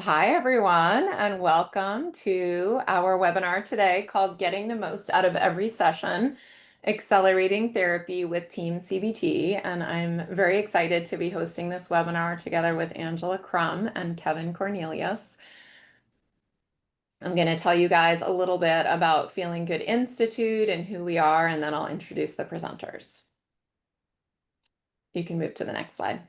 Hi, everyone, and welcome to our webinar today called Getting the Most Out of Every Session, Accelerating Therapy with TEAM-CBT. And I'm very excited to be hosting this webinar together with Angela Krumm and Kevin Cornelius. I'm going to tell you guys a little bit about Feeling Good Institute and who we are, and then I'll introduce the presenters. You can move to the next slide.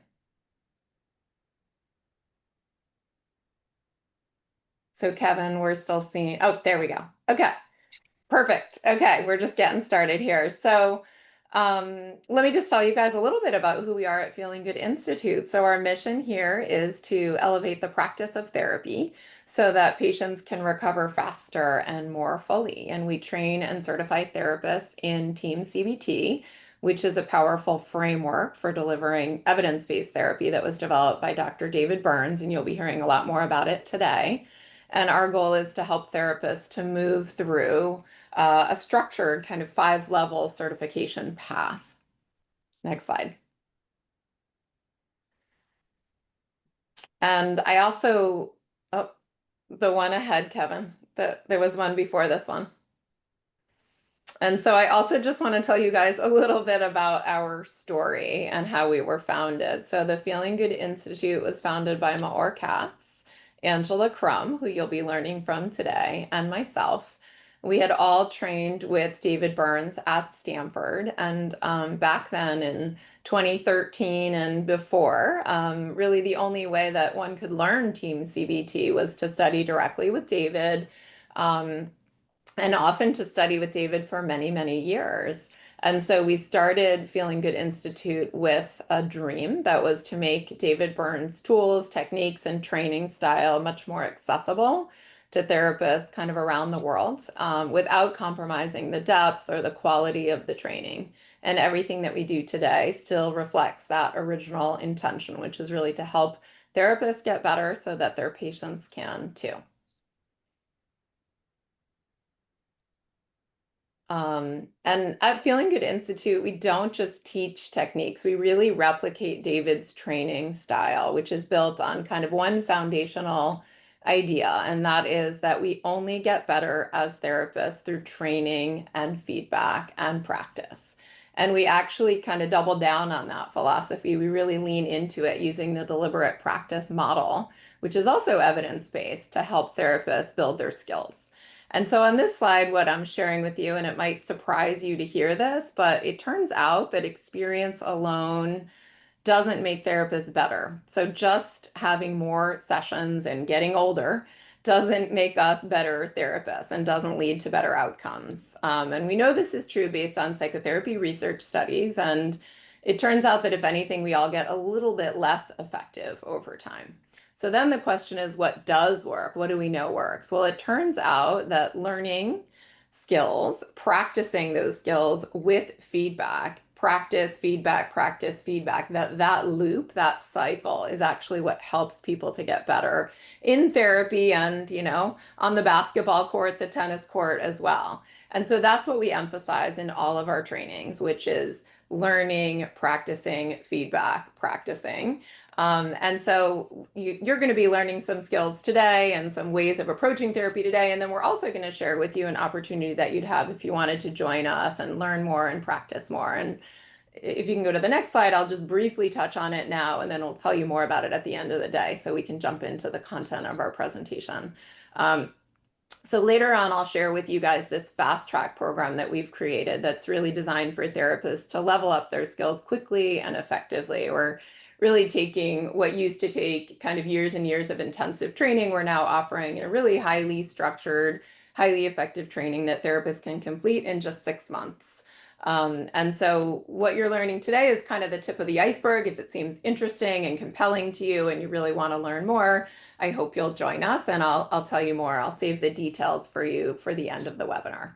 So Kevin, we're still seeing, oh, there we go. Okay. Perfect. Okay, we're just getting started here. So let me just tell you guys a little bit about who we are at Feeling Good Institute. So our mission here is to elevate the practice of therapy so that patients can recover faster and more fully. And we train and certify therapists in TEAM-CBT, which is a powerful framework for delivering evidence-based therapy that was developed by Dr. David Burns, and you'll be hearing a lot more about it today. And our goal is to help therapists to move through a structured kind of 5-level certification path. Next slide. And I also, oh, the one ahead, Kevin, there was one before this one. And so I also just want to tell you guys a little bit about our story and how we were founded. So the Feeling Good Institute was founded by Maor Katz, Angela Krumm, who you'll be learning from today, and myself. We had all trained with David Burns at Stanford. And back then in 2013 and before, really the only way that one could learn TEAM-CBT was to study directly with David. And often to study with David for many, many years. And so we started Feeling Good Institute with a dream that was to make David Burns' tools, techniques, and training style much more accessible to therapists kind of around the world without compromising the depth or the quality of the training. And everything that we do today still reflects that original intention, which is really to help therapists get better so that their patients can too. And at Feeling Good Institute, we don't just teach techniques, we really replicate David's training style, which is built on kind of one foundational idea, and that is that we only get better as therapists through training and feedback and practice. And we actually kind of double down on that philosophy. We really lean into it using the deliberate practice model, which is also evidence-based to help therapists build their skills. And so on this slide, what I'm sharing with you, and it might surprise you to hear this, but it turns out that experience alone doesn't make therapists better. So just having more sessions and getting older doesn't make us better therapists and doesn't lead to better outcomes. And we know this is true based on psychotherapy research studies. And it turns out that if anything, we all get a little bit less effective over time. So then the question is, what does work? What do we know works? Well, it turns out that learning skills, practicing those skills with feedback, practice, feedback, that loop, that cycle is actually what helps people to get better in therapy and, on the basketball court, the tennis court as well. And so that's what we emphasize in all of our trainings, which is learning, practicing, feedback, practicing. And so you're going to be learning some skills today and some ways of approaching therapy today. And then we're also going to share with you an opportunity that you'd have if you wanted to join us and learn more and practice more. And if you can go to the next slide, I'll just briefly touch on it now, and then I'll tell you more about it at the end of the day so we can jump into the content of our presentation. So later on, I'll share with you guys this fast track program that we've created that's really designed for therapists to level up their skills quickly and effectively. We're really taking what used to take kind of years and years of intensive training. We're now offering a really highly structured, highly effective training that therapists can complete in just 6 months. And so what you're learning today is kind of the tip of the iceberg. If it seems interesting and compelling to you and you really want to learn more, I hope you'll join us, and I'll tell you more. I'll save the details for you for the end of the webinar.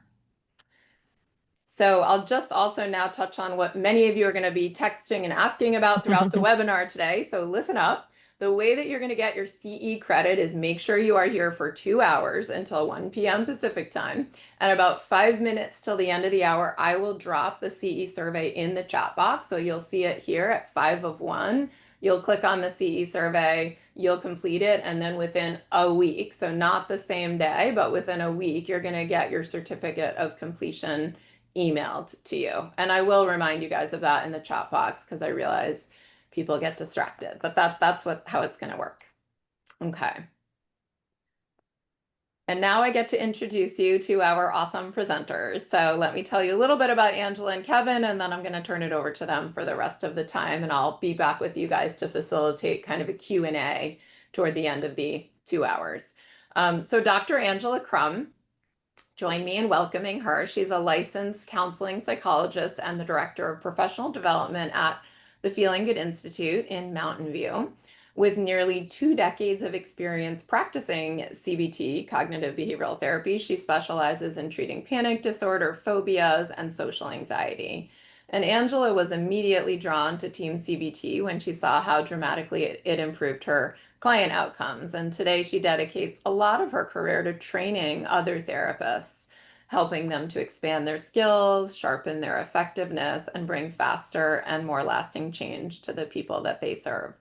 So I'll just also now touch on what many of you are going to be texting and asking about throughout the webinar today. So listen up. The way that you're going to get your CE credit is make sure you are here for 2 hours until 1 p.m. Pacific time. And about 5 minutes till the end of the hour, I will drop the CE survey in the chat box. So you'll see it here at 5 of 1. You'll click on the CE survey, you'll complete it. And then within a week, so not the same day, but within a week, you're going to get your certificate of completion emailed to you. And I will remind you guys of that in the chat box because I realize people get distracted, but that's how it's going to work. Okay. And now I get to introduce you to our awesome presenters. So let me tell you a little bit about Angela and Kevin, and then I'm going to turn it over to them for the rest of the time. And I'll be back with you guys to facilitate kind of a Q&A toward the end of the 2 hours. So Dr. Angela Krumm, join me in welcoming her. She's a licensed counseling psychologist and the director of professional development at the Feeling Good Institute in Mountain View. With nearly 2 decades of experience practicing CBT, cognitive behavioral therapy, she specializes in treating panic disorder, phobias, and social anxiety. And Angela was immediately drawn to TEAM-CBT when she saw how dramatically it improved her client outcomes. And today she dedicates a lot of her career to training other therapists, helping them to expand their skills, sharpen their effectiveness, and bring faster and more lasting change to the people that they serve.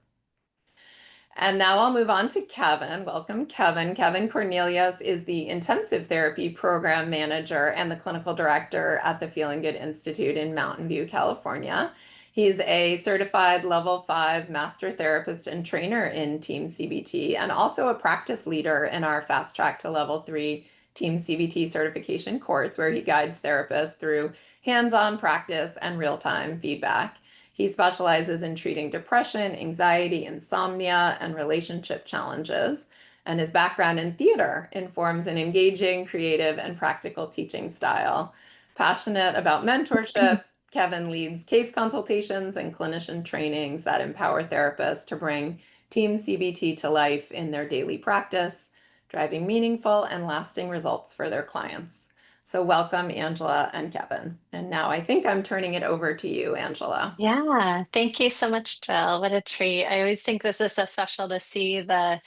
And now I'll move on to Kevin. Welcome, Kevin. Kevin Cornelius is the intensive therapy program manager and the clinical director at the Feeling Good Institute in Mountain View, California. He's a certified level 5 master therapist and trainer in TEAM-CBT and also a practice leader in our fast track to level 3 TEAM-CBT certification course, where he guides therapists through hands-on practice and real-time feedback. He specializes in treating depression, anxiety, insomnia, and relationship challenges. And his background in theater informs an engaging, creative, and practical teaching style. Passionate about mentorship, Kevin leads case consultations and clinician trainings that empower therapists to bring TEAM-CBT to life in their daily practice, driving meaningful and lasting results for their clients. So welcome, Angela and Kevin. And now I think I'm turning it over to you, Angela. Yeah, thank you so much, Jill. What a treat. I always think this is so special to see the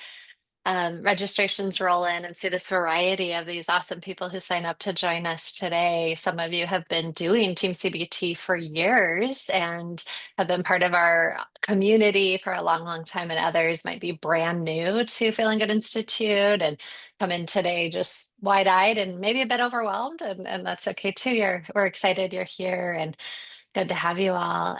registrations roll in and see this variety of these awesome people who sign up to join us today. Some of you have been doing TEAM-CBT for years and have been part of our community for a long, long time, and others might be brand new to Feeling Good Institute and come in today just wide-eyed and maybe a bit overwhelmed, and that's okay too. We're excited you're here and good to have you all.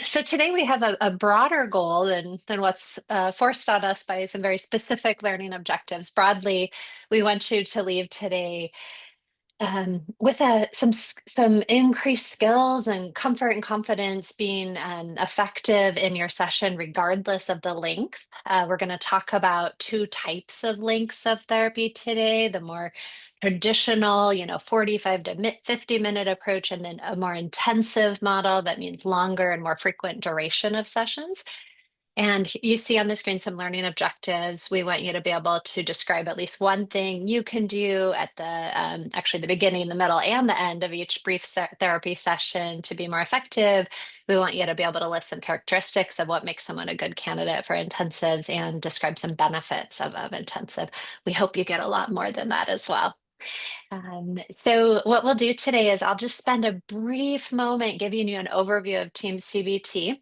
So today we have a broader goal than what's forced on us by some very specific learning objectives. Broadly, we want you to leave today with some increased skills and comfort and confidence being effective in your session, regardless of the length. We're going to talk about 2 types of lengths of therapy today: the more traditional, 45 to 50-minute approach, and then a more intensive model that means longer and more frequent duration of sessions. And you see on the screen some learning objectives. We want you to be able to describe at least one thing you can do at actually the beginning, the middle, and the end of each brief therapy session to be more effective. We want you to be able to list some characteristics of what makes someone a good candidate for intensives and describe some benefits of intensive. We hope you get a lot more than that as well. So what we'll do today is I'll just spend a brief moment giving you an overview of TEAM-CBT,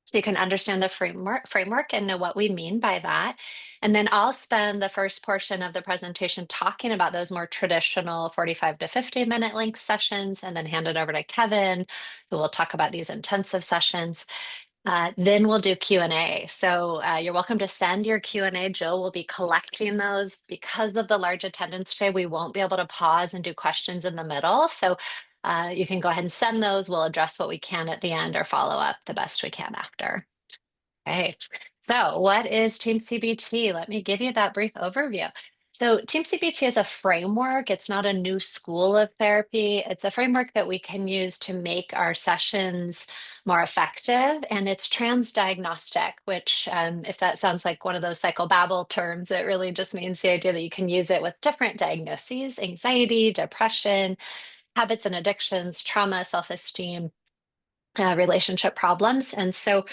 so you can understand the framework and know what we mean by that. And then I'll spend the first portion of the presentation talking about those more traditional 45 to 50-minute length sessions, and then hand it over to Kevin, who will talk about these intensive sessions. Then we'll do Q&A. So you're welcome to send your Q&A. Jill will be collecting those. Because of the large attendance today, we won't be able to pause and do questions in the middle. So you can go ahead and send those. We'll address what we can at the end or follow up the best we can after. Okay, so what is TEAM-CBT? Let me give you that brief overview. So TEAM-CBT is a framework. It's not a new school of therapy. It's a framework that we can use to make our sessions more effective, and it's transdiagnostic, which if that sounds like one of those psychobabble terms, it really just means the idea that you can use it with different diagnoses: anxiety, depression, habits and addictions, trauma, self-esteem, relationship problems. And so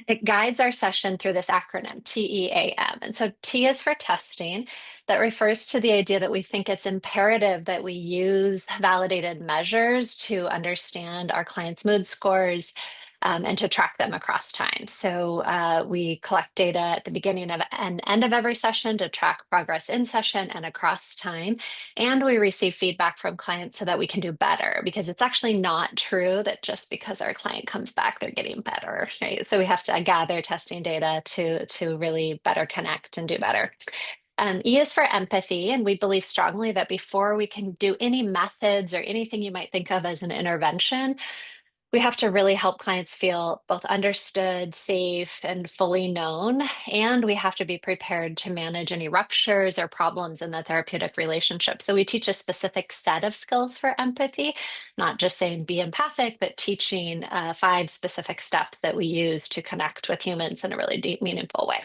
it guides our session through this acronym, TEAM. And so T is for testing. That refers to the idea that we think it's imperative that we use validated measures to understand our clients' mood scores, and to track them across time. So we collect data at the beginning of and end of every session to track progress in session and across time. And we receive feedback from clients so that we can do better, because it's actually not true that just because our client comes back, they're getting better, right? So we have to gather testing data to really better connect and do better. E is for empathy, and we believe strongly that before we can do any methods or anything you might think of as an intervention, we have to really help clients feel both understood, safe, and fully known. And we have to be prepared to manage any ruptures or problems in the therapeutic relationship. So we teach a specific set of skills for empathy, not just saying be empathic, but teaching 5 specific steps that we use to connect with humans in a really deep, meaningful way.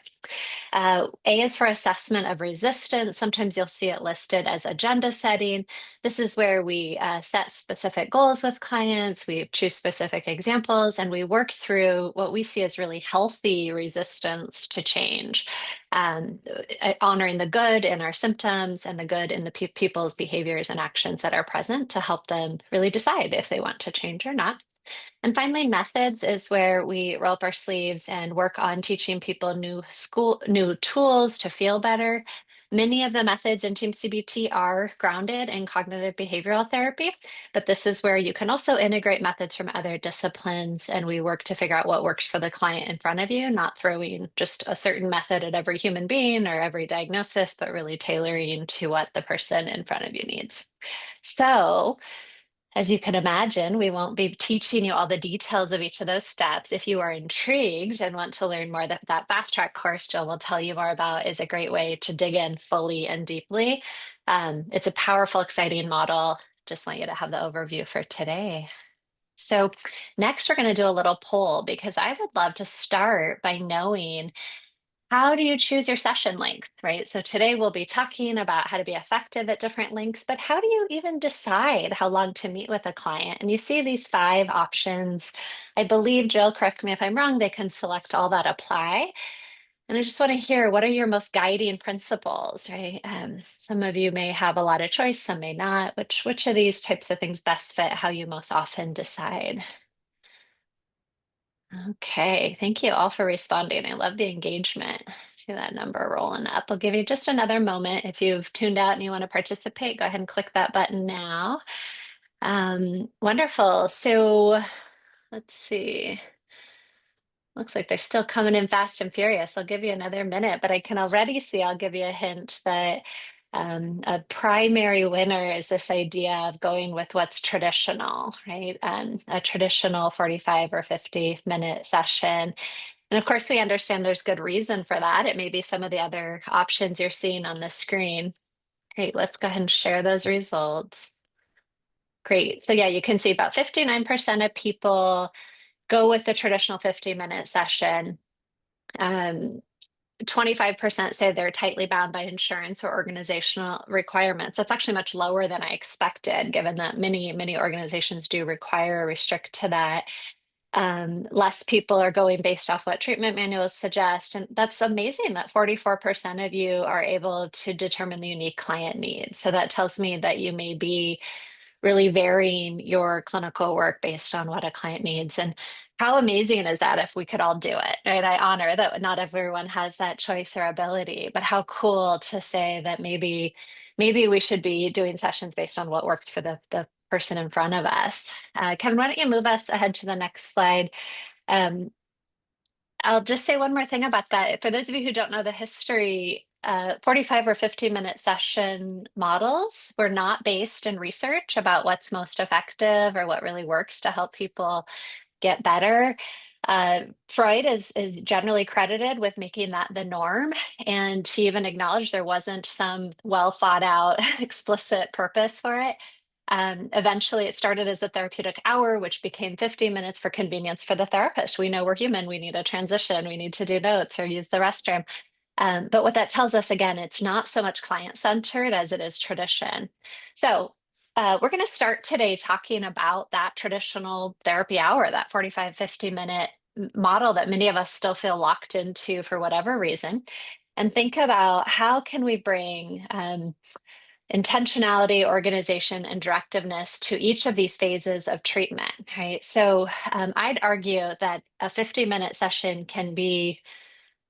A is for assessment of resistance. Sometimes you'll see it listed as agenda setting. This is where we set specific goals with clients, we choose specific examples, and we work through what we see as really healthy resistance to change, honoring the good in our symptoms and the good in the people's behaviors and actions that are present to help them really decide if they want to change or not. And finally, methods is where we roll up our sleeves and work on teaching people new tools to feel better. Many of the methods in TEAM-CBT are grounded in cognitive behavioral therapy, but this is where you can also integrate methods from other disciplines, and we work to figure out what works for the client in front of you, not throwing just a certain method at every human being or every diagnosis, but really tailoring to what the person in front of you needs. So, as you can imagine, we won't be teaching you all the details of each of those steps. If you are intrigued and want to learn more, that fast track course Jill will tell you more about is a great way to dig in fully and deeply. It's a powerful, exciting model. Just want you to have the overview for today. So next, we're going to do a little poll, because I would love to start by knowing, how do you choose your session length, right? So today we'll be talking about how to be effective at different lengths, but how do you even decide how long to meet with a client? And you see these 5 options. I believe, Jill, correct me if I'm wrong, they can select all that apply. And I just want to hear, what are your most guiding principles, right? Some of you may have a lot of choice, some may not. Which of these types of things best fit how you most often decide? Okay, thank you all for responding. I love the engagement. See that number rolling up. I'll give you just another moment. If you've tuned out and you want to participate, go ahead and click that button now. Wonderful. So let's see. Looks like they're still coming in fast and furious. I'll give you another minute, but I can already see, I'll give you a hint that a primary winner is this idea of going with what's traditional, right? A traditional 45 or 50-minute session. And of course, we understand there's good reason for that. It may be some of the other options you're seeing on the screen. Great, let's go ahead and share those results. Great. So yeah, you can see about 59% of people go with the traditional 50-minute session. 25% say they're tightly bound by insurance or organizational requirements. That's actually much lower than I expected, given that many organizations do require or restrict to that. Less people are going based off what treatment manuals suggest. And that's amazing that 44% of you are able to determine the unique client needs. So that tells me that you may be really varying your clinical work based on what a client needs. And how amazing is that if we could all do it, right? I honor that not everyone has that choice or ability, but how cool to say that maybe we should be doing sessions based on what works for the person in front of us. Kevin, why don't you move us ahead to the next slide? Um, I'll just say one more thing about that. For those of you who don't know the history, 45 or 50-minute session models were not based in research about what's most effective or what really works to help people get better. Freud is generally credited with making that the norm, and he even acknowledged there wasn't some well thought out explicit purpose for it. Eventually, it started as a therapeutic hour, which became 50 minutes for convenience for the therapist. We know we're human. We need a transition. We need to do notes or use the restroom. But what that tells us, again, it's not so much client-centered as it is tradition. So we're going to start today talking about that traditional therapy hour, that 45, 50-minute model that many of us still feel locked into for whatever reason, and think about how can we bring intentionality, organization, and directiveness to each of these phases of treatment, right? So I'd argue that a 50-minute session can be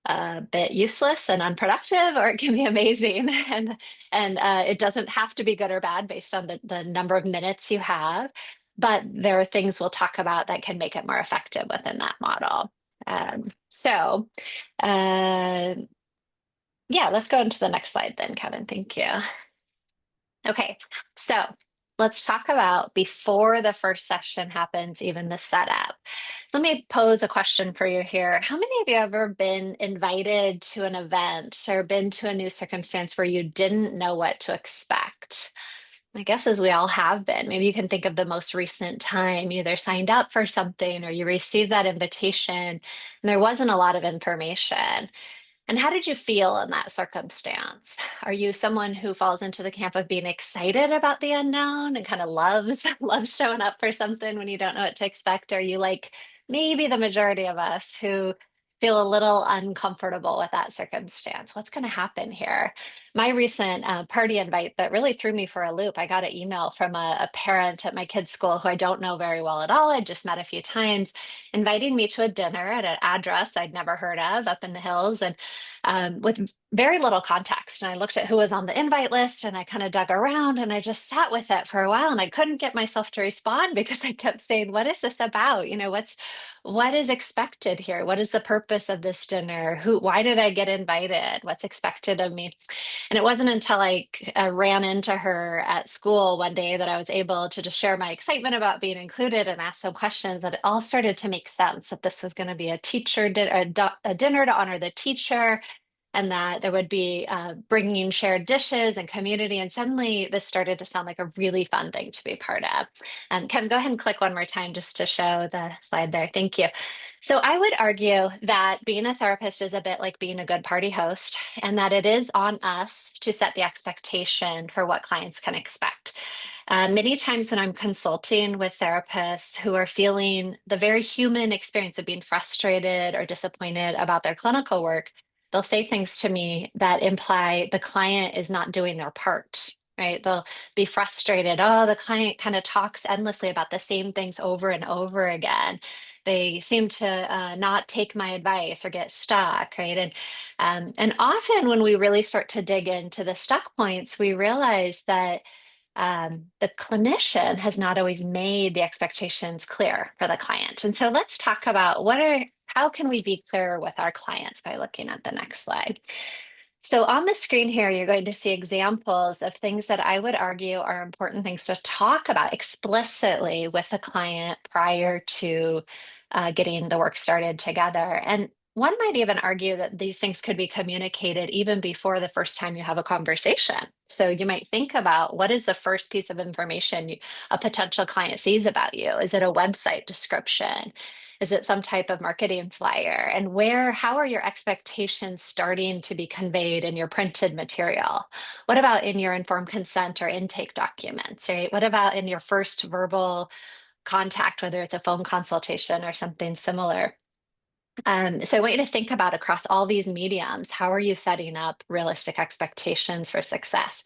a bit useless and unproductive, or it can be amazing. And it doesn't have to be good or bad based on the number of minutes you have. But there are things we'll talk about that can make it more effective within that model. So yeah, let's go into the next slide then, Kevin. Thank you. Okay, so let's talk about before the first session happens, even the setup. Let me pose a question for you here. How many of you have ever been invited to an event or been to a new circumstance where you didn't know what to expect? My guess is we all have been. Maybe you can think of the most recent time you either signed up for something or you received that invitation and there wasn't a lot of information. And how did you feel in that circumstance? Are you someone who falls into the camp of being excited about the unknown and kind of loves loves showing up for something when you don't know what to expect? Are you like maybe the majority of us who feel a little uncomfortable with that circumstance? What's going to happen here? My recent party invite that really threw me for a loop. I got an email from a parent at my kid's school who I don't know very well at all. I just met a few times, inviting me to a dinner at an address I'd never heard of up in the hills. And with very little context. And I looked at who was on the invite list and I kind of dug around and I just sat with it for a while and I couldn't get myself to respond because I kept saying, what is this about? You know, what is expected here? What is the purpose of this dinner? Why did I get invited? What's expected of me? And it wasn't until I ran into her at school one day that I was able to just share my excitement about being included and ask some questions that it all started to make sense that this was going to be a a dinner to honor the teacher and that there would be bringing shared dishes and community. And suddenly this started to sound like a really fun thing to be part of. Kevin, go ahead and click one more time just to show the slide there. Thank you. So I would argue that being a therapist is a bit like being a good party host and that it is on us to set the expectation for what clients can expect. Many times when I'm consulting with therapists who are feeling the very human experience of being frustrated or disappointed about their clinical work, they'll say things to me that imply the client is not doing their part, right? They'll be frustrated. Oh, the client kind of talks endlessly about the same things over and over again. They seem to not take my advice or get stuck, right? And often when we really start to dig into the stuck points, we realize that the clinician has not always made the expectations clear for the client. And so let's talk about how can we be clearer with our clients by looking at the next slide. So on the screen here, you're going to see examples of things that I would argue are important things to talk about explicitly with the client prior to getting the work started together. And one might even argue that these things could be communicated even before the first time you have a conversation. So you might think about what is the first piece of information a potential client sees about you? Is it a website description? Is it some type of marketing flyer? And how are your expectations starting to be conveyed in your printed material? What about in your informed consent or intake documents, right? What about in your first verbal contact, whether it's a phone consultation or something similar? So I want you to think about across all these mediums, how are you setting up realistic expectations for success?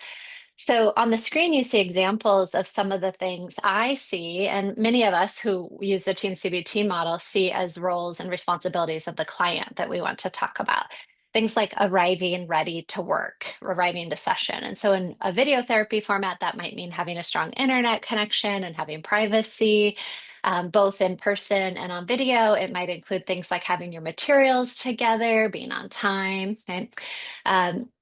So on the screen, you see examples of some of the things I see, and many of us who use the TEAM-CBT model see as roles and responsibilities of the client that we want to talk about. Things like arriving ready to work, arriving to session. And so in a video therapy format, that might mean having a strong internet connection and having privacy, both in person and on video. It might include things like having your materials together, being on time, right?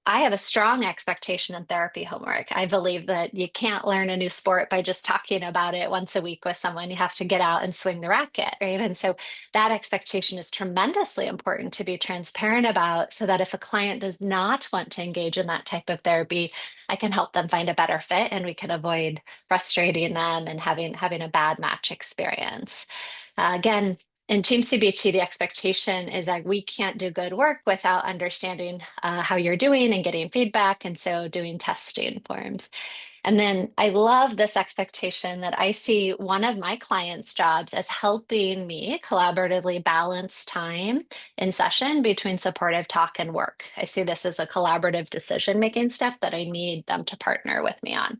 I have a strong expectation in therapy homework. I believe that you can't learn a new sport by just talking about it once a week with someone. You have to get out and swing the racket, right? And so that expectation is tremendously important to be transparent about so that if a client does not want to engage in that type of therapy, I can help them find a better fit and we can avoid frustrating them and having a bad match experience. Again, in TEAM-CBT, the expectation is that we can't do good work without understanding how you're doing and getting feedback, and so doing testing forms. And then I love this expectation that I see one of my clients' jobs as helping me collaboratively balance time in session between supportive talk and work. I see this as a collaborative decision-making step that I need them to partner with me on.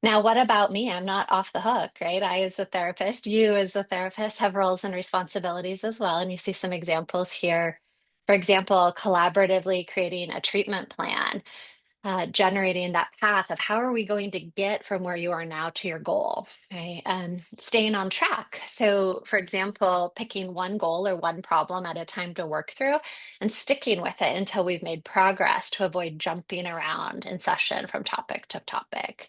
Now, what about me? I'm not off the hook, right? I, as the therapist, you, as the therapist, have roles and responsibilities as well. And you see some examples here. For example, collaboratively creating a treatment plan, generating that path of how are we going to get from where you are now to your goal, right? Staying on track. So, for example, picking one goal or one problem at a time to work through and sticking with it until we've made progress to avoid jumping around in session from topic to topic.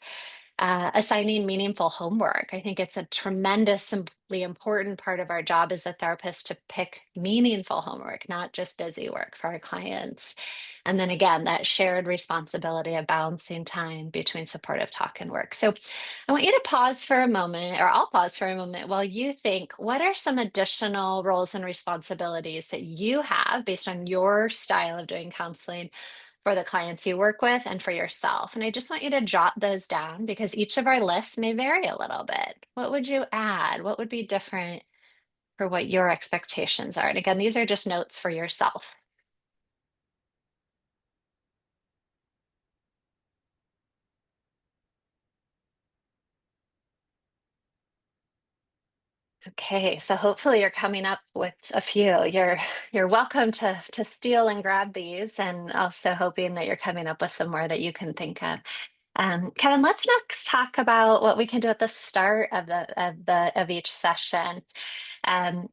Assigning meaningful homework. I think it's a tremendously important part of our job as a therapist to pick meaningful homework, not just busy work for our clients. And then again, that shared responsibility of balancing time between supportive talk and work. So I want you to pause for a moment, or I'll pause for a moment while you think, what are some additional roles and responsibilities that you have based on your style of doing counseling for the clients you work with and for yourself? And I just want you to jot those down because each of our lists may vary a little bit. What would you add? What would be different for what your expectations are? And again, these are just notes for yourself. Okay, so hopefully you're coming up with a few. You're welcome to steal and grab these, and also hoping that you're coming up with some more that you can think of. Kevin, let's next talk about what we can do at the start of each session.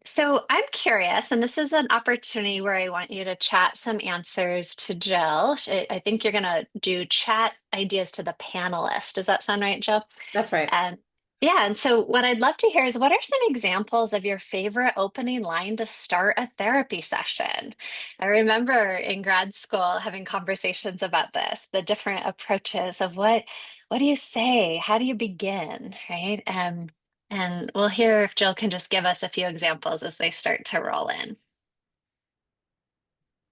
So I'm curious, and this is an opportunity where I want you to chat some answers to Jill. I think you're going to do chat ideas to the panelist. Does that sound right, Jill? That's right. And yeah, and so what I'd love to hear is what are some examples of your favorite opening line to start a therapy session? I remember in grad school having conversations about this, the different approaches of what do you say? How do you begin? Right? And we'll hear if Jill can just give us a few examples as they start to roll in.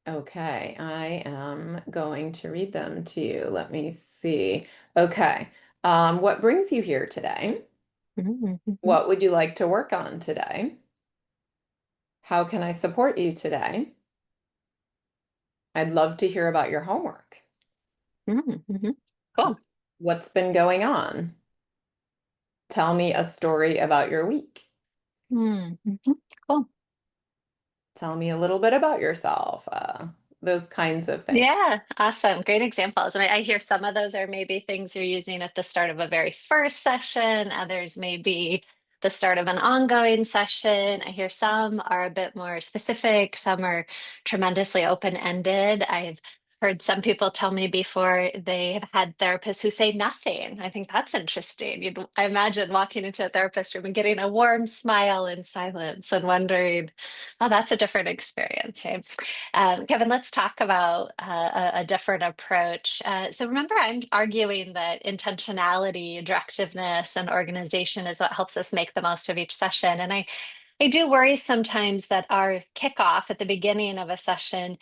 Okay, I am going to read them to you. Let me see. Okay, what brings you here today? Mhm. What would you like to work on today? How can I support you today? I'd love to hear about your homework. Mhm. Cool. What's been going on? Tell me a story about your week. Mhm. Cool. Tell me a little bit about yourself. Those kinds of things. Yeah, awesome. Great examples. And I hear some of those are maybe things you're using at the start of a very first session. Others may be the start of an ongoing session. I hear some are a bit more specific, some are tremendously open-ended. I've heard some people tell me before they have had therapists who say nothing. I think that's interesting. I imagine walking into a therapist room and getting a warm smile in silence and wondering, oh, that's a different experience, right? Kevin, let's talk about a different approach. So remember, I'm arguing that intentionality, directiveness, and organization is what helps us make the most of each session. And I do worry sometimes that our kickoff at the beginning of a session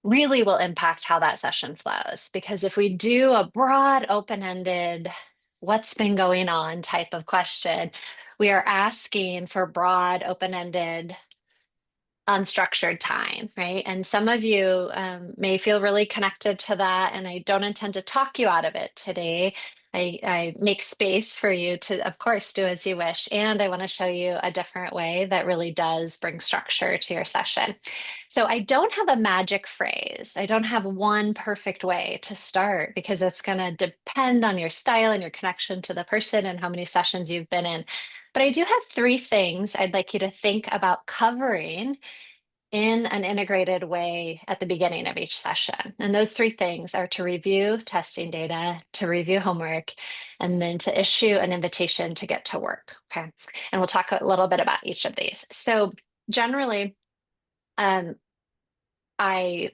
really will impact how that session flows. Because if we do a broad, open-ended, what's been going on type of question, we are asking for broad, open-ended unstructured time, right? And some of you may feel really connected to that, and I don't intend to talk you out of it today. I make space for you to, of course, do as you wish. And I want to show you a different way that really does bring structure to your session. So I don't have a magic phrase. I don't have one perfect way to start because it's going to depend on your style and your connection to the person and how many sessions you've been in. But I do have three things I'd like you to think about covering in an integrated way at the beginning of each session. And those three things are to review testing data, to review homework, and then to issue an invitation to get to work. Okay. And we'll talk a little bit about each of these. So generally, um, I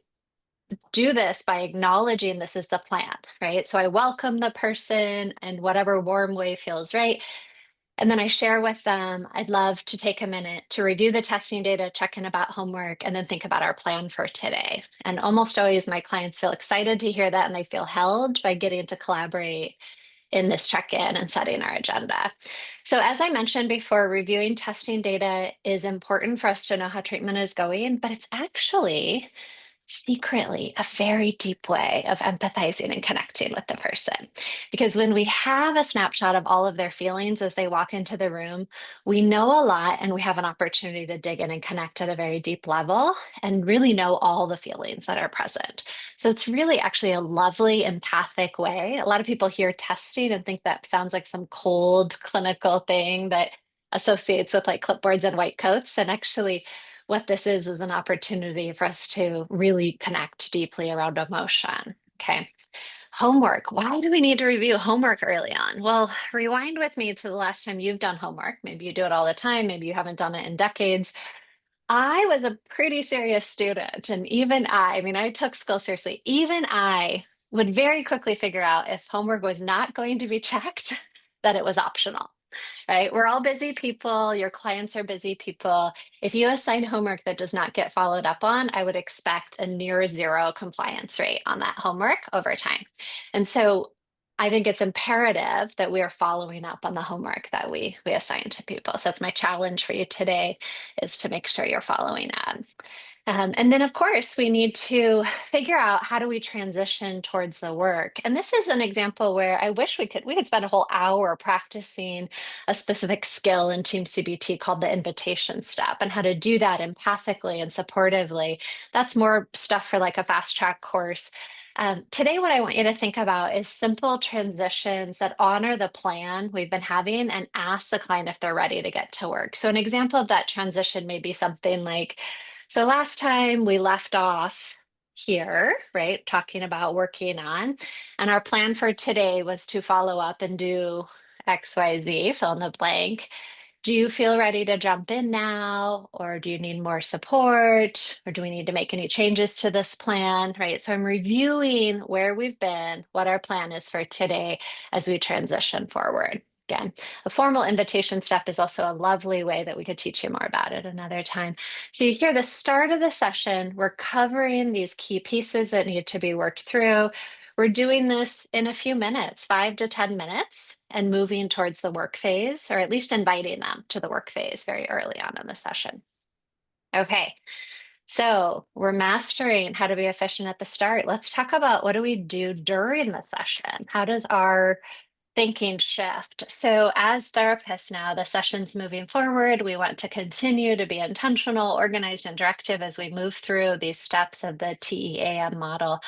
do this by acknowledging this is the plan, right? So I welcome the person in whatever warm way feels right. And then I share with them, I'd love to take a minute to review the testing data, check in about homework, and then think about our plan for today. And almost always my clients feel excited to hear that and they feel held by getting to collaborate in this check-in and setting our agenda. So as I mentioned before, reviewing testing data is important for us to know how treatment is going, but it's actually secretly a very deep way of empathizing and connecting with the person. Because when we have a snapshot of all of their feelings as they walk into the room, we know a lot and we have an opportunity to dig in and connect at a very deep level and really know all the feelings that are present. So it's really actually a lovely empathic way. A lot of people hear testing and think that sounds like some cold clinical thing that associates with like clipboards and white coats. And actually, what this is an opportunity for us to really connect deeply around emotion. Okay. Homework. Why do we need to review homework early on? Well, rewind with me to the last time you've done homework. Maybe you do it all the time. Maybe you haven't done it in decades. I was a pretty serious student, and even I mean, I took school seriously. Even I would very quickly figure out if homework was not going to be checked, that it was optional, right? We're all busy people. Your clients are busy people. If you assign homework that does not get followed up on, I would expect a near zero compliance rate on that homework over time. And so I think it's imperative that we are following up on the homework that we assign to people. So that's my challenge for you today is to make sure you're following up. And then, of course, we need to figure out how do we transition towards the work. And this is an example where I wish we could spend a whole hour practicing a specific skill in Team CBT called the invitation step and how to do that empathically and supportively. That's more stuff for like a fast track course. Today, what I want you to think about is simple transitions that honor the plan we've been having and ask the client if they're ready to get to work. So, an example of that transition may be something like, so last time we left off here, right, talking about working on, and our plan for today was to follow up and do XYZ, fill in the blank. Do you feel ready to jump in now, or do you need more support, or do we need to make any changes to this plan, right? So I'm reviewing where we've been, what our plan is for today as we transition forward. Again, a formal invitation step is also a lovely way that we could teach you more about it another time. So you hear the start of the session, we're covering these key pieces that need to be worked through. We're doing this in a few minutes, 5 to 10 minutes, and moving towards the work phase, or at least inviting them to the work phase very early on in the session. Okay, so we're mastering how to be efficient at the start. Let's talk about what do we do during the session? How does our thinking shift? So as therapists now, the session's moving forward. We want to continue to be intentional, organized, and directive as we move through these steps of the TEAM model.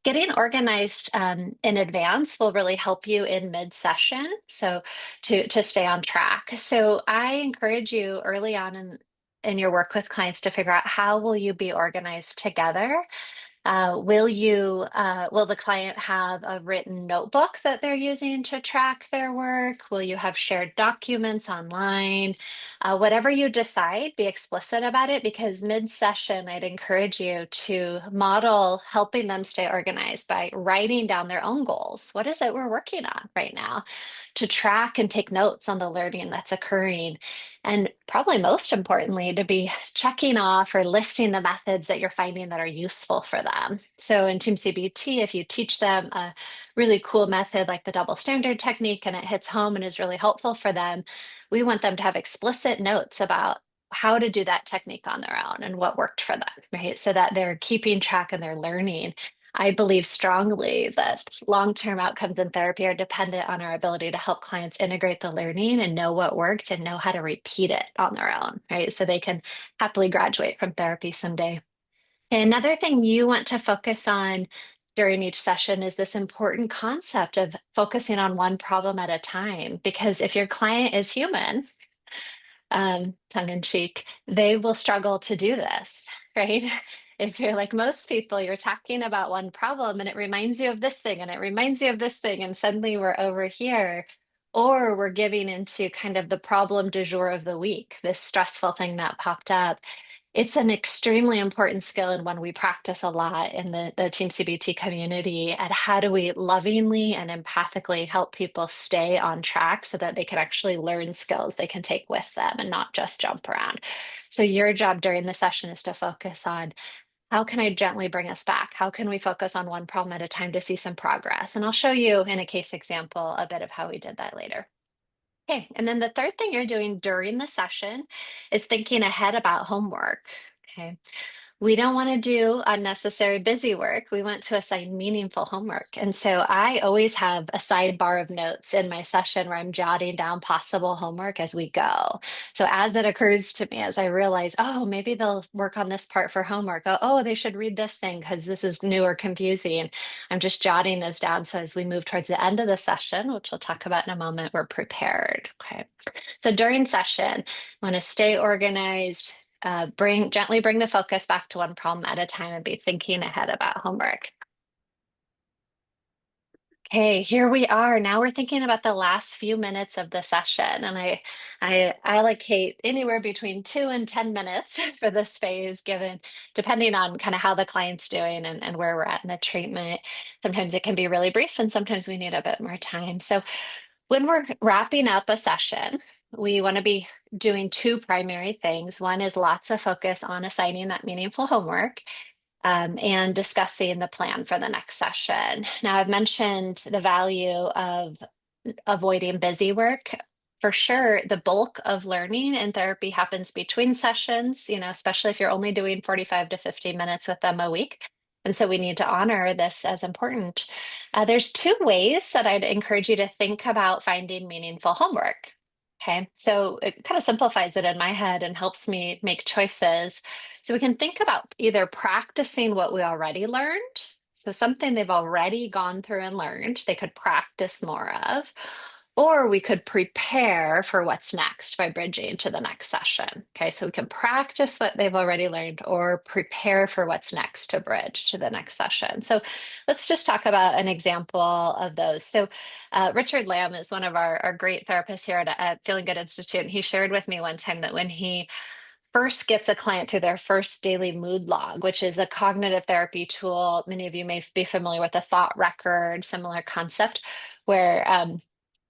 Getting organized in advance will really help you in mid-session, so to stay on track. So I encourage you early on in your work with clients to figure out how will you be organized together. Will the client have a written notebook that they're using to track their work? Will you have shared documents online? Whatever you decide, be explicit about it because mid-session, I'd encourage you to model helping them stay organized by writing down their own goals. What is it we're working on right now? To track and take notes on the learning that's occurring. And probably most importantly, to be checking off or listing the methods that you're finding that are useful for them. So in Team CBT, if you teach them a really cool method like the double standard technique and it hits home and is really helpful for them, we want them to have explicit notes about how to do that technique on their own and what worked for them, right? So that they're keeping track and they're learning. I believe strongly that long-term outcomes in therapy are dependent on our ability to help clients integrate the learning and know what worked and know how to repeat it on their own, right? So they can happily graduate from therapy someday. Another thing you want to focus on during each session is this important concept of focusing on one problem at a time. Because if your client is human, tongue in cheek, they will struggle to do this, right? If you're like most people, you're talking about one problem and it reminds you of this thing and it reminds you of this thing, and suddenly we're over here. Or we're giving into kind of the problem du jour of the week, this stressful thing that popped up. It's an extremely important skill and one we practice a lot in the Team CBT community at how do we lovingly and empathically help people stay on track so that they can actually learn skills they can take with them and not just jump around. So your job during the session is to focus on How can I gently bring us back? How can we focus on one problem at a time to see some progress? And I'll show you in a case example a bit of how we did that later. Okay, and then the third thing you're doing during the session is thinking ahead about homework. Okay, we don't want to do unnecessary busy work. We want to assign meaningful homework. And so I always have a sidebar of notes in my session where I'm jotting down possible homework as we go. So as it occurs to me, as I realize, oh, maybe they'll work on this part for homework. Oh, they should read this thing because this is new or confusing. I'm just jotting those down. So as we move towards the end of the session, which we'll talk about in a moment, we're prepared. Okay. So during session, want to stay organized, gently bring the focus back to one problem at a time and be thinking ahead about homework. Okay, here we are. Now we're thinking about the last few minutes of the session, and I allocate anywhere between 2 and 10 minutes for this phase, given depending on kind of how the client's doing and where we're at in the treatment. Sometimes it can be really brief, and sometimes we need a bit more time. So when we're wrapping up a session, we want to be doing two primary things. One is lots of focus on assigning that meaningful homework, and discussing the plan for the next session. Now, I've mentioned the value of avoiding busy work. For sure, the bulk of learning in therapy happens between sessions, especially if you're only doing 45 to 50 minutes with them a week. And so we need to honor this as important. There's two ways that I'd encourage you to think about finding meaningful homework. Okay, so it kind of simplifies it in my head and helps me make choices. So we can think about either practicing what we already learned. So something they've already gone through and learned, they could practice more of, or we could prepare for what's next by bridging to the next session. Okay, so we can practice what they've already learned or prepare for what's next to bridge to the next session. So let's just talk about an example of those. So Richard Lamb is one of our great therapists here at Feeling Good Institute. And he shared with me one time that when he first gets a client through their first daily mood log, which is a cognitive therapy tool. Many of you may be familiar with the thought record, similar concept, where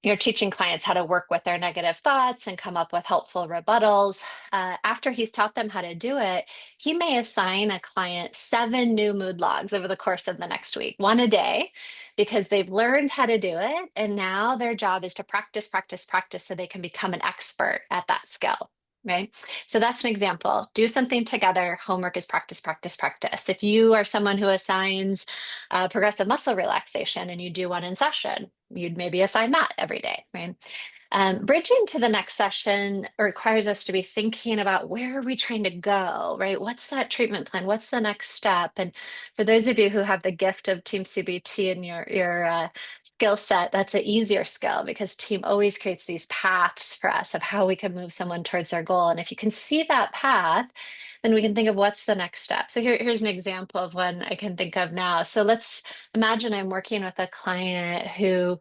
you're teaching clients how to work with their negative thoughts and come up with helpful rebuttals. After he's taught them how to do it, he may assign a client 7 new mood logs over the course of the next week, one a day, because they've learned how to do it. And now their job is to practice, practice, practice so they can become an expert at that skill. Right. So that's an example. Do something together. Homework is practice, practice, practice. If you are someone who assigns progressive muscle relaxation and you do one in session, you'd maybe assign that every day, right? Bridging to the next session requires us to be thinking about where are we trying to go, right? What's that treatment plan? What's the next step? And for those of you who have the gift of TEAM-CBT in your skill set, that's an easier skill because team always creates these paths for us of how we can move someone towards their goal. And if you can see that path, then we can think of what's the next step. So here's an example of one I can think of now. So let's imagine I'm working with a client who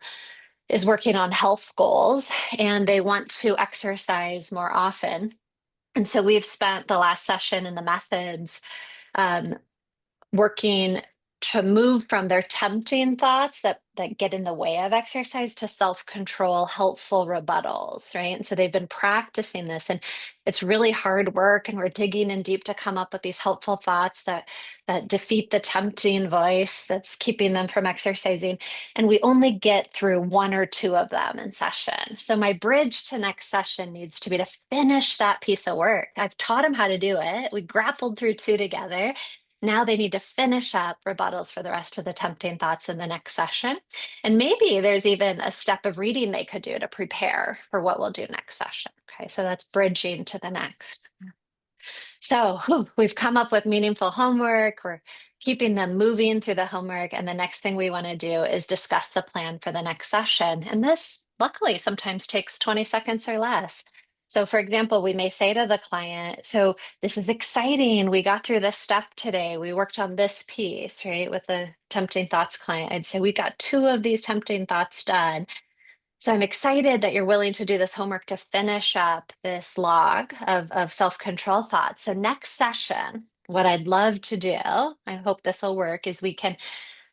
is working on health goals and they want to exercise more often. And so we've spent the last session in the methods um, working to move from their tempting thoughts that get in the way of exercise to self-control, helpful rebuttals, right? And so they've been practicing this, and it's really hard work, and we're digging in deep to come up with these helpful thoughts that defeat the tempting voice that's keeping them from exercising. And we only get through 1 or 2 of them in session. So my bridge to next session needs to be to finish that piece of work. I've taught them how to do it. We grappled through 2 together. Now they need to finish up rebuttals for the rest of the tempting thoughts in the next session. And maybe there's even a step of reading they could do to prepare for what we'll do next session. Okay, so that's bridging to the next. So we've come up with meaningful homework. We're keeping them moving through the homework. And the next thing we want to do is discuss the plan for the next session. And this, luckily, sometimes takes 20 seconds or less. So for example, we may say to the client, so this is exciting. We got through this step today. We worked on this piece, right? With the tempting thoughts client, I'd say we got 2 of these tempting thoughts done. So I'm excited that you're willing to do this homework to finish up this log of self-control thoughts. So next session, what I'd love to do, I hope this will work, is we can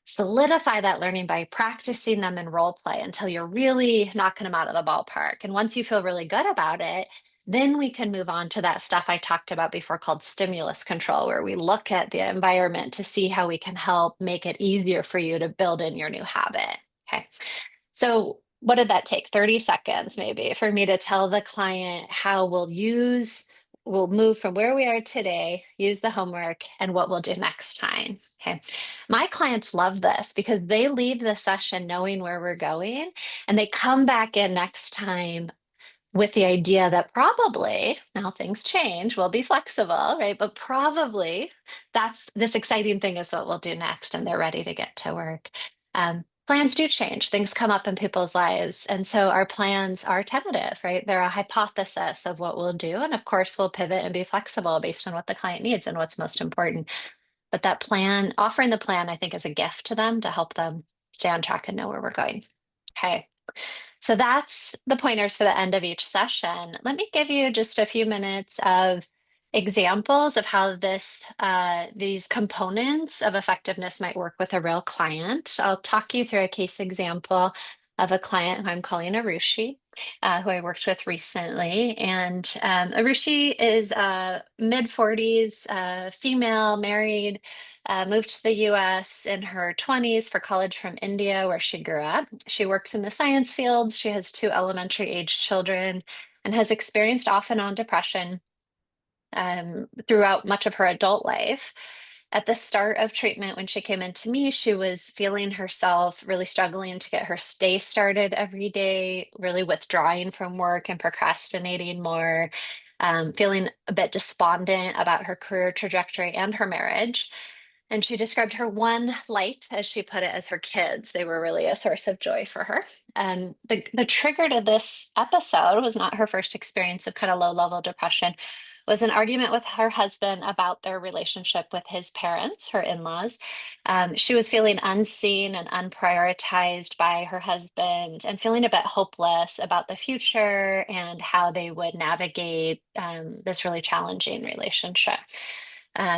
solidify that learning by practicing them in role play until you're really knocking them out of the ballpark. And once you feel really good about it, Then we can move on to that stuff I talked about before called stimulus control, where we look at the environment to see how we can help make it easier for you to build in your new habit. Okay. So what did that take? 30 seconds maybe for me to tell the client how we'll move from where we are today, use the homework, and what we'll do next time. Okay. My clients love this because they leave the session knowing where we're going and they come back in next time with the idea that probably, now things change, we'll be flexible, right? But probably that's this exciting thing is what we'll do next, and they're ready to get to work. Plans do change, things come up in people's lives. And so our plans are tentative, right? They're a hypothesis of what we'll do. And of course, we'll pivot and be flexible based on what the client needs and what's most important. But that plan, offering the plan, I think is a gift to them to help them stay on track and know where we're going. Okay. So that's the pointers for the end of each session. Let me give you just a few minutes of examples of how these components of effectiveness might work with a real client. I'll talk you through a case example of a client who I'm calling Arushi, who I worked with recently. And Arushi is a mid-40s female, married, moved to the US in her 20s for college from India, where she grew up. She works in the science fields. She has two elementary age children and has experienced off and on depression throughout much of her adult life. At the start of treatment, when she came into me, she was feeling herself really struggling to get her day started every day, really withdrawing from work and procrastinating more, feeling a bit despondent about her career trajectory and her marriage. And she described her one light, as she put it, as her kids. They were really a source of joy for her. And the trigger to this episode was not her first experience of kind of low-level depression, was an argument with her husband about their relationship with his parents, her in-laws. She was feeling unseen and unprioritized by her husband and feeling a bit hopeless about the future and how they would navigate this really challenging relationship.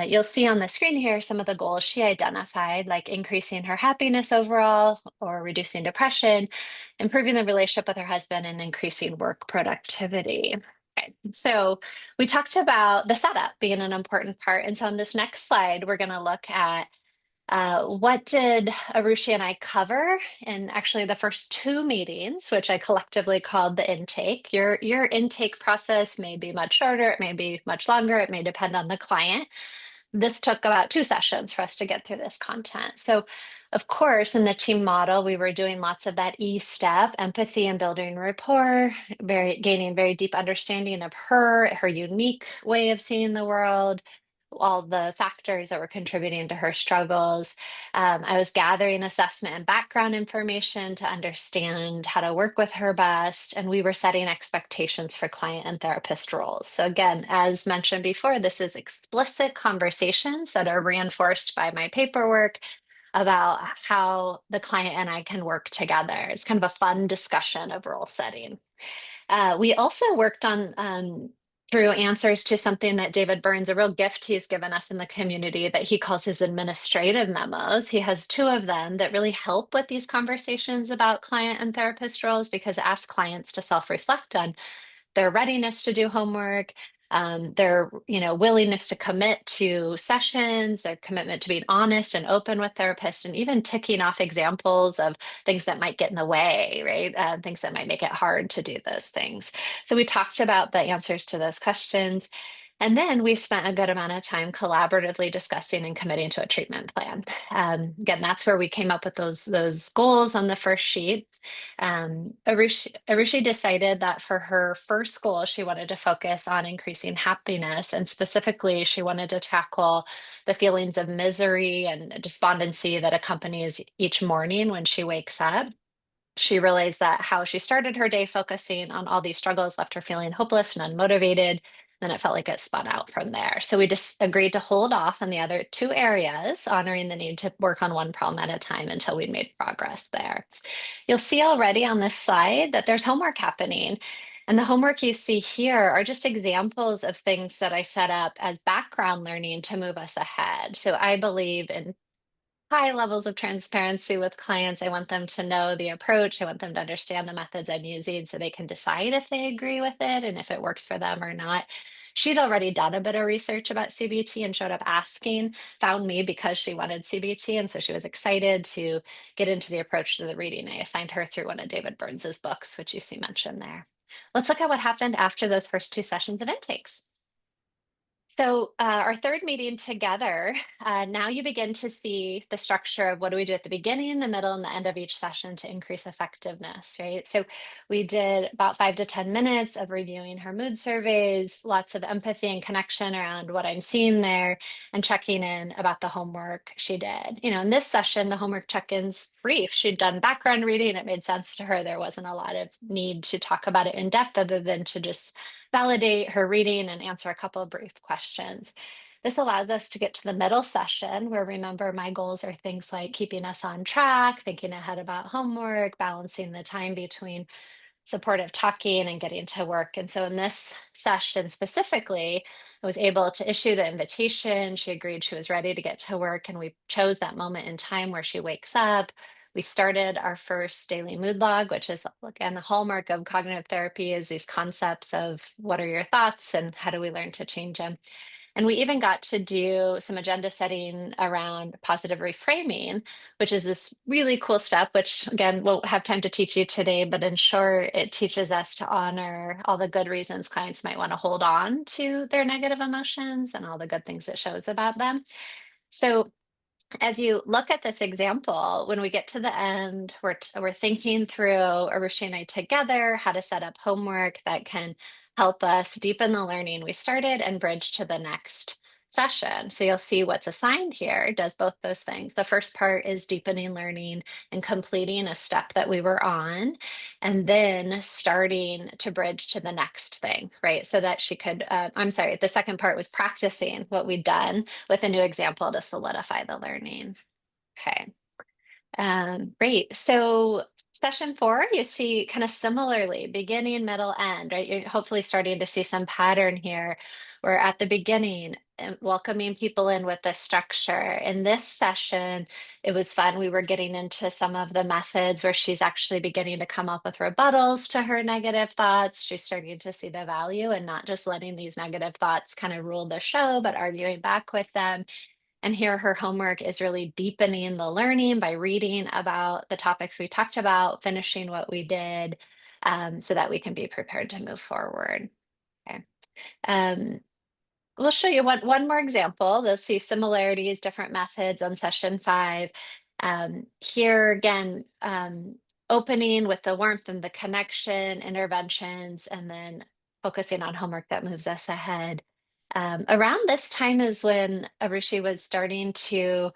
You'll see on the screen here some of the goals she identified, like increasing her happiness overall or reducing depression, improving the relationship with her husband, and increasing work productivity. Okay, so we talked about the setup being an important part. And so on this next slide, we're going to look at what did Arushi and I cover in actually the first two meetings, which I collectively called the intake. Your intake process may be much shorter, it may be much longer, it may depend on the client. This took about 2 sessions for us to get through this content. So, of course, in the team model, we were doing lots of that E step, empathy and building rapport, gaining very deep understanding of her unique way of seeing the world, all the factors that were contributing to her struggles. I was gathering assessment and background information to understand how to work with her best, and we were setting expectations for client and therapist roles. So again, as mentioned before, this is explicit conversations that are reinforced by my paperwork about how the client and I can work together. It's kind of a fun discussion of role setting. We also worked on through answers to something that David Burns, a real gift he's given us in the community that he calls his administrative memos. He has two of them that really help with these conversations about client and therapist roles because it asks clients to self-reflect on their readiness to do homework, their willingness to commit to sessions, their commitment to being honest and open with therapists, and even ticking off examples of things that might get in the way, right? Things that might make it hard to do those things. So we talked about the answers to those questions. And then we spent a good amount of time collaboratively discussing and committing to a treatment plan. Again, that's where we came up with those goals on the first sheet. Arushi decided that for her first goal, she wanted to focus on increasing happiness. And specifically, she wanted to tackle the feelings of misery and despondency that accompanies each morning when she wakes up. She realized that how she started her day focusing on all these struggles left her feeling hopeless and unmotivated. Then it felt like it spun out from there. So we just agreed to hold off on the other two areas, honoring the need to work on one problem at a time until we'd made progress there. You'll see already on this slide that there's homework happening. And the homework you see here are just examples of things that I set up as background learning to move us ahead. So I believe in high levels of transparency with clients. I want them to know the approach. I want them to understand the methods I'm using so they can decide if they agree with it and if it works for them or not. She'd already done a bit of research about CBT and showed up asking, found me because she wanted CBT. And so she was excited to get into the approach to the reading. I assigned her through one of David Burns's books, which you see mentioned there. Let's look at what happened after those first 2 sessions of intakes. So our third meeting together, now you begin to see the structure of what do we do at the beginning, the middle, and the end of each session to increase effectiveness, right? So we did about 5 to 10 minutes of reviewing her mood surveys, lots of empathy and connection around what I'm seeing there, and checking in about the homework she did. In this session, the homework check-ins brief. She'd done background reading. It made sense to her. There wasn't a lot of need to talk about it in depth other than to just validate her reading and answer a couple of brief questions. This allows us to get to the middle session where, remember, my goals are things like keeping us on track, thinking ahead about homework, balancing the time between supportive talking and getting to work. And so in this session specifically, I was able to issue the invitation. She agreed she was ready to get to work, and we chose that moment in time where she wakes up. We started our first daily mood log, which is, again, the hallmark of cognitive therapy is these concepts of what are your thoughts and how do we learn to change them. And we even got to do some agenda setting around positive reframing, which is this really cool step, which again, won't have time to teach you today, but in short, it teaches us to honor all the good reasons clients might want to hold on to their negative emotions and all the good things it shows about them. So as you look at this example, when we get to the end, we're thinking through, Arushi and I together, how to set up homework that can help us deepen the learning we started and bridge to the next session. So you'll see what's assigned here does both those things. The first part is deepening learning and completing a step that we were on, and then starting to bridge to the next thing, right? So that she could, I'm sorry, the second part was practicing what we'd done with a new example to solidify the learning. Okay, great. So session 4, you see kind of similarly, beginning, middle, end, right? You're hopefully starting to see some pattern here. We're at the beginning, welcoming people in with the structure. In this session, it was fun. We were getting into some of the methods where she's actually beginning to come up with rebuttals to her negative thoughts. She's starting to see the value and not just letting these negative thoughts kind of rule the show, but arguing back with them. And here her homework is really deepening the learning by reading about the topics we talked about, finishing what we did, so that we can be prepared to move forward. Okay. Um, we'll show you one more example. They'll see similarities, different methods on session 5. Here again, opening with the warmth and the connection, interventions, and then focusing on homework that moves us ahead. Around this time is when Arushi was starting to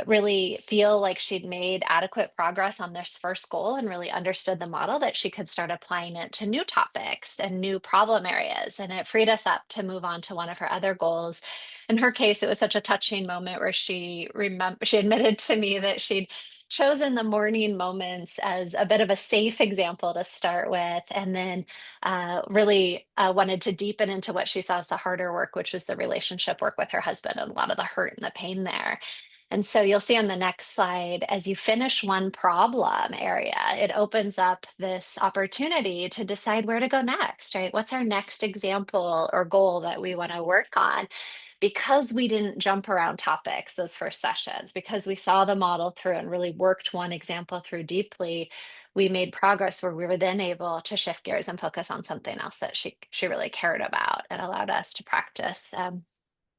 really feel like she'd made adequate progress on this first goal and really understood the model that she could start applying it to new topics and new problem areas. And it freed us up to move on to one of her other goals. In her case, it was such a touching moment where she admitted to me that she'd chosen the morning moments as a bit of a safe example to start with, and then really wanted to deepen into what she saw as the harder work, which was the relationship work with her husband and a lot of the hurt and the pain there. And so you'll see on the next slide, as you finish one problem area, it opens up this opportunity to decide where to go next, right? What's our next example or goal that we want to work on? Because we didn't jump around topics those first sessions, because we saw the model through and really worked one example through deeply, we made progress where we were then able to shift gears and focus on something else that she really cared about. It allowed us to practice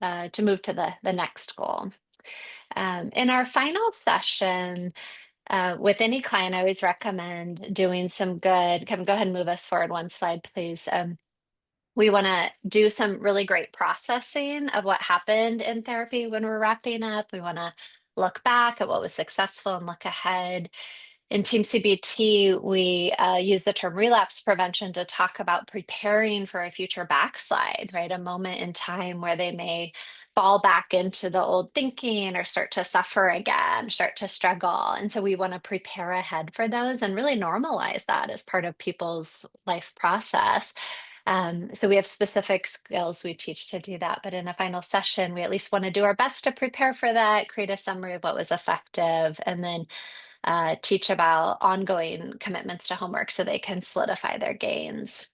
to move to the next goal. In our final session, with any client, I always recommend doing some good. Kevin, go ahead and move us forward one slide, please. We want to do some really great processing of what happened in therapy when we're wrapping up. We want to look back at what was successful and look ahead. In TEAM-CBT, we use the term relapse prevention to talk about preparing for a future backslide, right? A moment in time where they may fall back into the old thinking or start to suffer again, start to struggle. And so we want to prepare ahead for those and really normalize that as part of people's life process. So we have specific skills we teach to do that. But in a final session, we at least want to do our best to prepare for that, create a summary of what was effective, and then teach about ongoing commitments to homework so they can solidify their gains.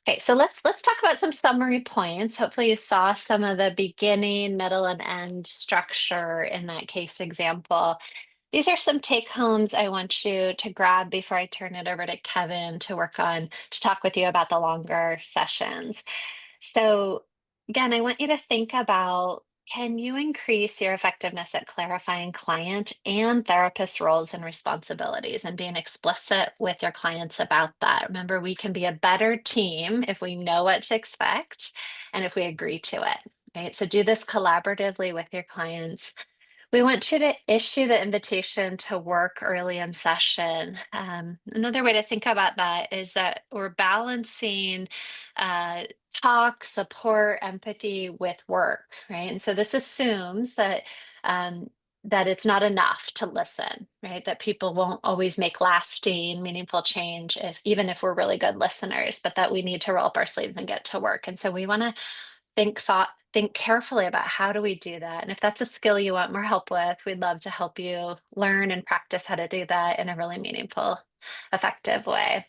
Okay, so let's talk about some summary points. Hopefully you saw some of the beginning, middle, and end structure in that case example. These are some take homes I want you to grab before I turn it over to Kevin to work on, to talk with you about the longer sessions. So again, I want you to think about, can you increase your effectiveness at clarifying client and therapist roles and responsibilities and being explicit with your clients about that? Remember, we can be a better team if we know what to expect and if we agree to it, right? So do this collaboratively with your clients. We want you to issue the invitation to work early in session. Another way to think about that is that we're balancing uh, talk, support, empathy with work, right? And so this assumes that um, that it's not enough to listen, right? That people won't always make lasting, meaningful change if even if we're really good listeners, but that we need to roll up our sleeves and get to work. And so we want to think carefully about how do we do that. And if that's a skill you want more help with, we'd love to help you learn and practice how to do that in a really meaningful, effective way.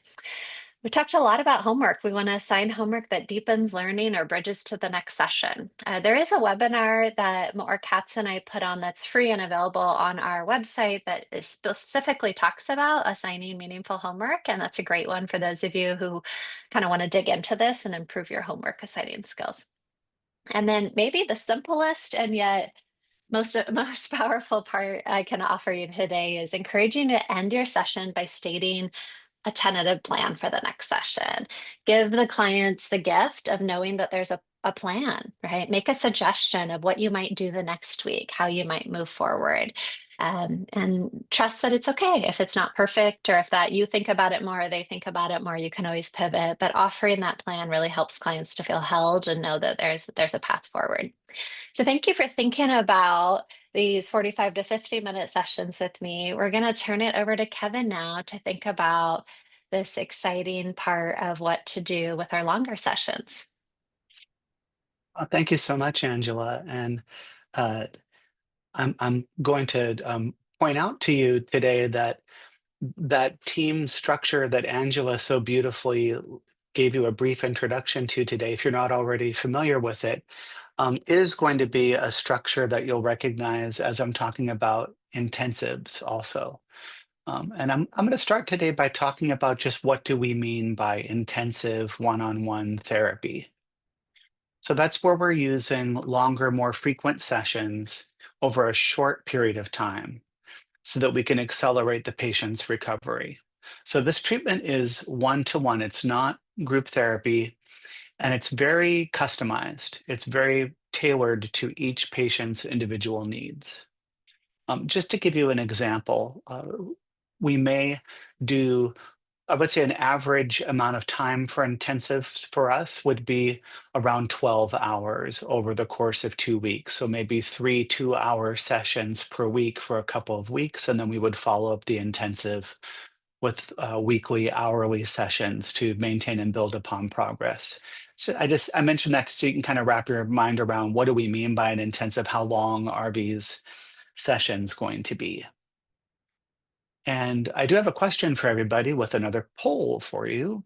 We talked a lot about homework. We want to assign homework that deepens learning or bridges to the next session. There is a webinar that Maor Katz and I put on that's free and available on our website that specifically talks about assigning meaningful homework. And that's a great one for those of you who kind of want to dig into this and improve your homework assigning skills. And then maybe the simplest and yet most powerful part I can offer you today is encouraging to end your session by stating a tentative plan for the next session. Give the clients the gift of knowing that there's a plan, right? Make a suggestion of what you might do the next week, how you might move forward. And trust that it's okay if it's not perfect or if that you think about it more, or they think about it more, you can always pivot. But offering that plan really helps clients to feel held and know that there's a path forward. So thank you for thinking about these 45 to 50-minute sessions with me. We're going to turn it over to Kevin now to think about this exciting part of what to do with our longer sessions. Thank you so much, Angela. And uh, I'm going to point out to you today that that team structure that Angela so beautifully gave you a brief introduction to today, if you're not already familiar with it, is going to be a structure that you'll recognize as I'm talking about intensives also. And I'm going to start today by talking about just what do we mean by intensive one-on-one therapy. So that's where we're using longer, more frequent sessions over a short period of time so that we can accelerate the patient's recovery. So this treatment is one-to-one. It's not group therapy, and it's very customized. It's very tailored to each patient's individual needs. Just to give you an example, we may do, I would say an average amount of time for intensives for us would be around 12 hours over the course of 2 weeks. So maybe 3 2-hour sessions per week for a couple of weeks. And then we would follow up the intensive with weekly, hourly sessions to maintain and build upon progress. So I mentioned that so you can kind of wrap your mind around what do we mean by an intensive? How long are these sessions going to be? And I do have a question for everybody with another poll for you.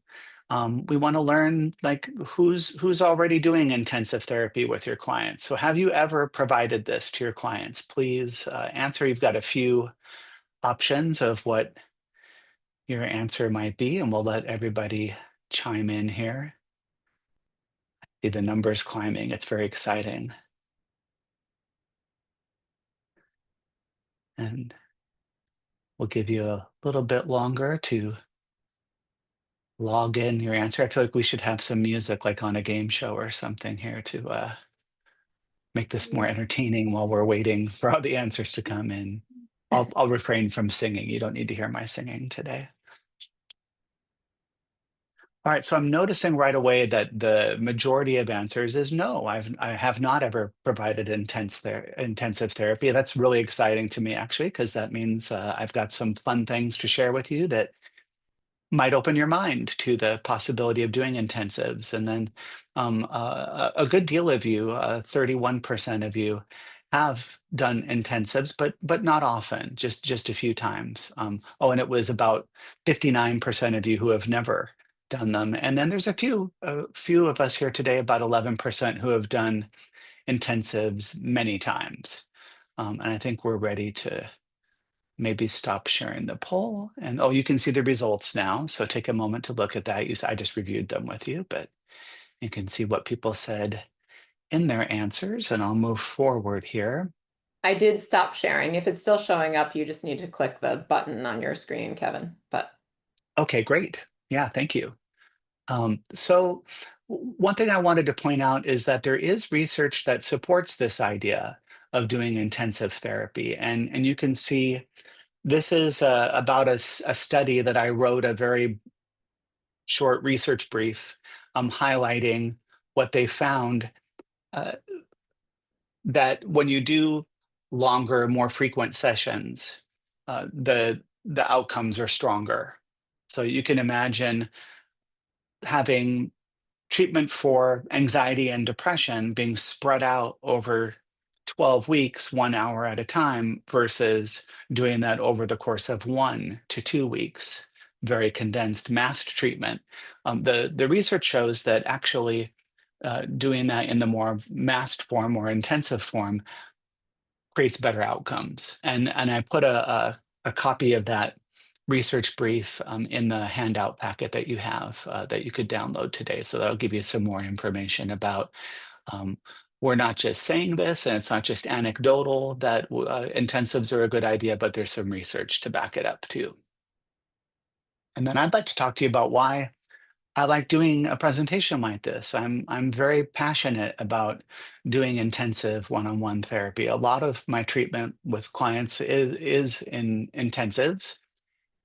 We want to learn like who's already doing intensive therapy with your clients. So have you ever provided this to your clients? Please answer. You've got a few options of what your answer might be, and we'll let everybody chime in here. See the numbers climbing. It's very exciting. And we'll give you a little bit longer to log in your answer. I feel like we should have some music like on a game show or something here to make this more entertaining while we're waiting for all the answers to come in. I'll refrain from singing. You don't need to hear my singing today. All right, so I'm noticing right away that the majority of answers is no. I have not ever provided intensive therapy. That's really exciting to me actually, because that means I've got some fun things to share with you that might open your mind to the possibility of doing intensives. And then a good deal of you, 31% of you, have done intensives, but not often, just a few times. Oh, and it was about 59% of you who have never done them. And then there's a few of us here today, about 11%, who have done intensives many times. And I think we're ready to maybe stop sharing the poll. And oh, you can see the results now. So take a moment to look at that. I just reviewed them with you, but you can see what people said in their answers. And I'll move forward here. I did stop sharing. If it's still showing up, you just need to click the button on your screen, Kevin. But Okay, great. Yeah, thank you. So one thing I wanted to point out is that there is research that supports this idea of doing intensive therapy. And you can see this is about a study that I wrote, a very short research brief, highlighting what they found, uh, that when you do longer, more frequent sessions, the outcomes are stronger. So you can imagine having treatment for anxiety and depression being spread out over 12 weeks, 1 hour at a time, versus doing that over the course of 1 to 2 weeks, very condensed massed treatment. The research shows that actually doing that in the more massed form or intensive form creates better outcomes. And I put a copy of that research brief in the handout packet that you have that you could download today. So that'll give you some more information about, we're not just saying this, and it's not just anecdotal that intensives are a good idea, but there's some research to back it up too. And then I'd like to talk to you about why I like doing a presentation like this. I'm very passionate about doing intensive one-on-one therapy. A lot of my treatment with clients is in intensives,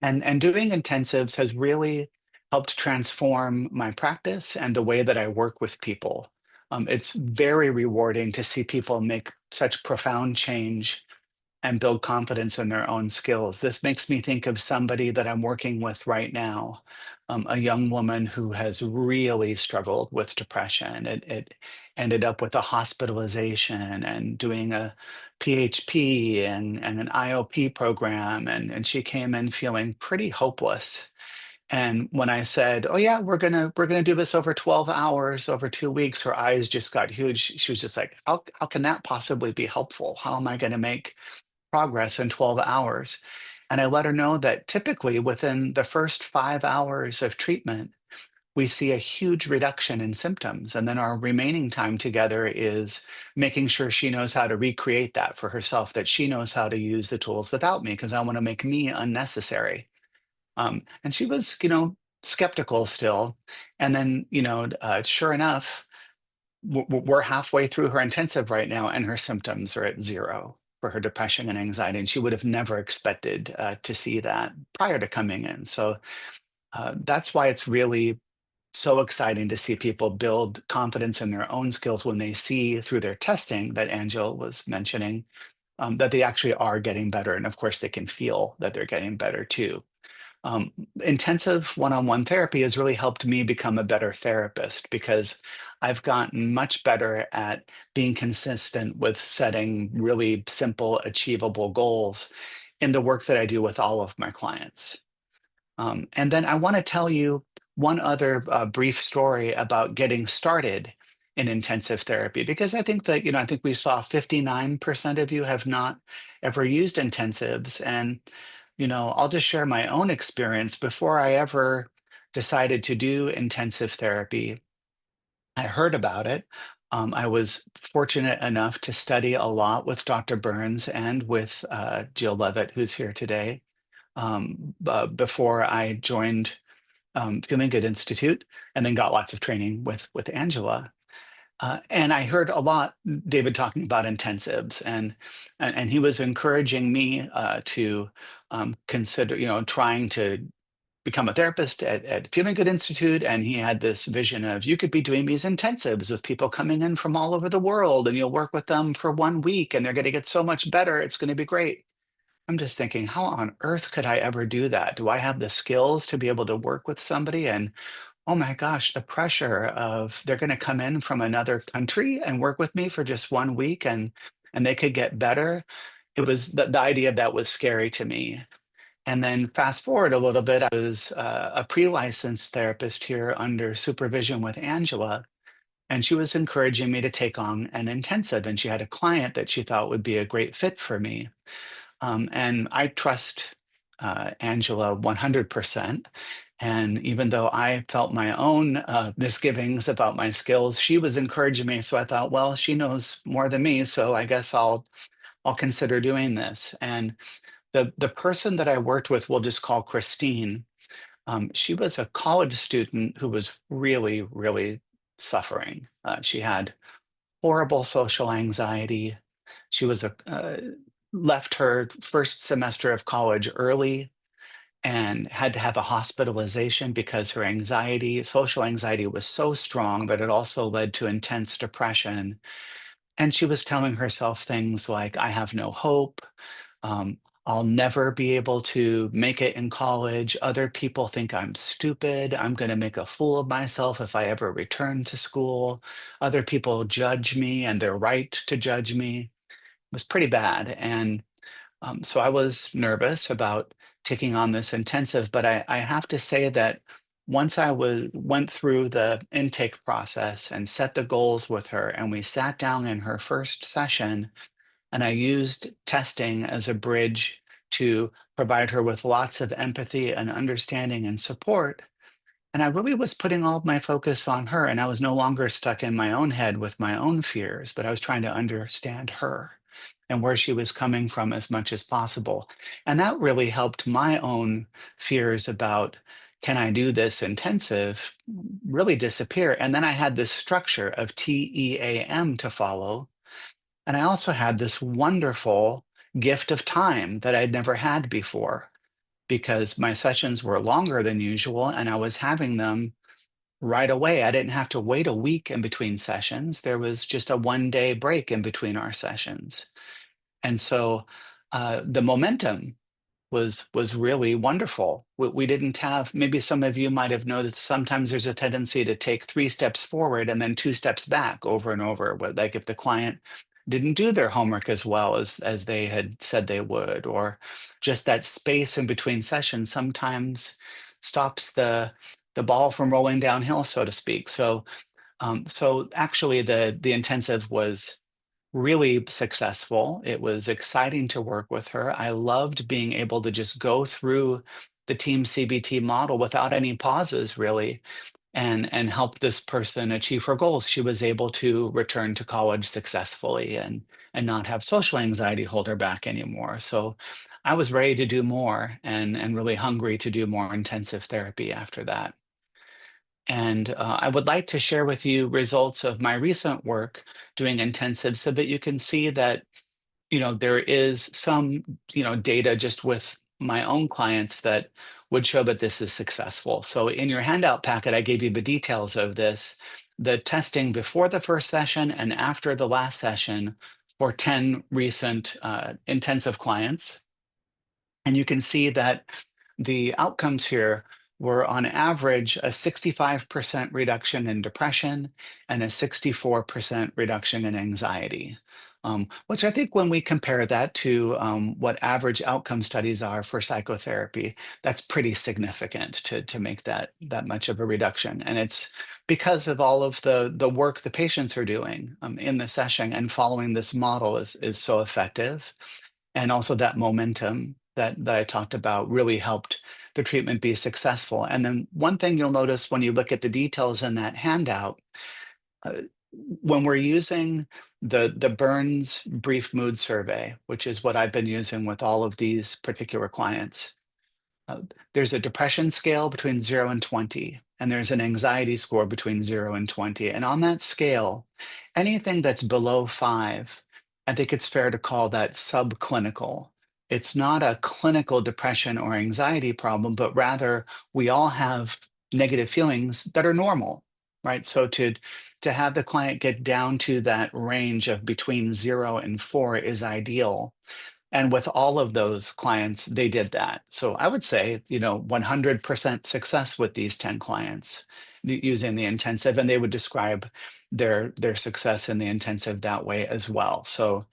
and doing intensives has really helped transform my practice and the way that I work with people. It's very rewarding to see people make such profound change and build confidence in their own skills. This makes me think of somebody that I'm working with right now, a young woman who has really struggled with depression. It ended up with a hospitalization and doing a PhD and an IOP program, and she came in feeling pretty hopeless. And when I said, "Oh yeah, we're gonna do this over 12 hours, over 2 weeks," her eyes just got huge. She was just like, "How can that possibly be helpful? How am I going to make progress in 12 hours?" And I let her know that typically within the first 5 hours of treatment, we see a huge reduction in symptoms. And then our remaining time together is making sure she knows how to recreate that for herself, that she knows how to use the tools without me, because I want to make me unnecessary. And she was, skeptical still. And then, sure enough, we're halfway through her intensive right now, and her symptoms are at zero for her depression and anxiety. And she would have never expected to see that prior to coming in. So that's why it's really so exciting to see people build confidence in their own skills when they see through their testing that Angela was mentioning, that they actually are getting better. And of course, they can feel that they're getting better too. Intensive one-on-one therapy has really helped me become a better therapist, because I've gotten much better at being consistent with setting really simple, achievable goals in the work that I do with all of my clients. And then I want to tell you one other brief story about getting started in intensive therapy, because I think that, I think we saw 59% of you have not ever used intensives. And, I'll just share my own experience. Before I ever decided to do intensive therapy, I heard about it. I was fortunate enough to study a lot with Dr. Burns and with Jill Levitt, who's here today, before I joined Feeling Good Institute, and then got lots of training with Angela. And I heard a lot, David, talking about intensives, and he was encouraging me to consider, trying to become a therapist at Feeling Good Institute. And he had this vision of, you could be doing these intensives with people coming in from all over the world, and you'll work with them for 1 week, and they're going to get so much better. It's going to be great. I'm just thinking, how on earth could I ever do that? Do I have the skills to be able to work with somebody? And oh my gosh, the pressure of they're going to come in from another country and work with me for just 1 week and they could get better. It was the idea of that was scary to me. And then fast forward a little bit, I was a pre-licensed therapist here under supervision with Angela, and she was encouraging me to take on an intensive, and she had a client that she thought would be a great fit for me. And I trust Angela 100%. And even though I felt my own misgivings about my skills, she was encouraging me. So I thought, well, she knows more than me, so I guess I'll consider doing this. And the person that I worked with, we'll just call Christine. She was a college student who was really, really suffering. She had horrible social anxiety. She was left her first semester of college early and had to have a hospitalization because her anxiety, social anxiety, was so strong that it also led to intense depression. And she was telling herself things like, I have no hope. Um, I'll never be able to make it in college. Other people think I'm stupid. I'm going to make a fool of myself if I ever return to school. Other people judge me, and they're right to judge me. It was pretty bad. And so I was nervous about taking on this intensive, but I have to say that once I went through the intake process and set the goals with her, and we sat down in her first session, and I used testing as a bridge to provide her with lots of empathy and understanding and support. And I really was putting all of my focus on her, and I was no longer stuck in my own head with my own fears, but I was trying to understand her and where she was coming from as much as possible. And that really helped my own fears about, can I do this intensive, really disappear. And then I had this structure of TEAM to follow. And I also had this wonderful gift of time that I'd never had before because my sessions were longer than usual and I was having them right away. I didn't have to wait a week in between sessions. There was just a 1 day break in between our sessions. And so the momentum was really wonderful. We didn't have, maybe some of you might have noticed, sometimes there's a tendency to take 3 steps forward and then 2 steps back over and over. Like if the client didn't do their homework as well as they had said they would, or just that space in between sessions sometimes stops the ball from rolling downhill, so to speak. So actually the intensive was really successful. It was exciting to work with her. I loved being able to just go through the TEAM-CBT model without any pauses, really, and help this person achieve her goals. She was able to return to college successfully and not have social anxiety hold her back anymore. So I was ready to do more and really hungry to do more intensive therapy after that. And I would like to share with you results of my recent work doing intensive so that you can see that, there is some, data just with my own clients that would show that this is successful. So in your handout packet, I gave you the details of this, the testing before the first session and after the last session for 10 recent intensive clients. And you can see that the outcomes here were on average a 65% reduction in depression and a 64% reduction in anxiety, which I think when we compare that to what average outcome studies are for psychotherapy, that's pretty significant to make that much of a reduction. And it's because of all of the work the patients are doing in the session, and following this model is so effective. And also that momentum that I talked about really helped the treatment be successful. And then one thing you'll notice when you look at the details in that handout, uh, when we're using the Burns Brief Mood Survey, which is what I've been using with all of these particular clients, uh, there's a depression scale between 0 and 20, and there's an anxiety score between 0 and 20. And on that scale, anything that's below 5, I think it's fair to call that subclinical. It's not a clinical depression or anxiety problem, but rather we all have negative feelings that are normal, right? So to have the client get down to that range of between 0 and 4 is ideal. And with all of those clients, they did that. So I would say, 100% success with these 10 clients using the intensive, and they would describe their success in the intensive that way as well. So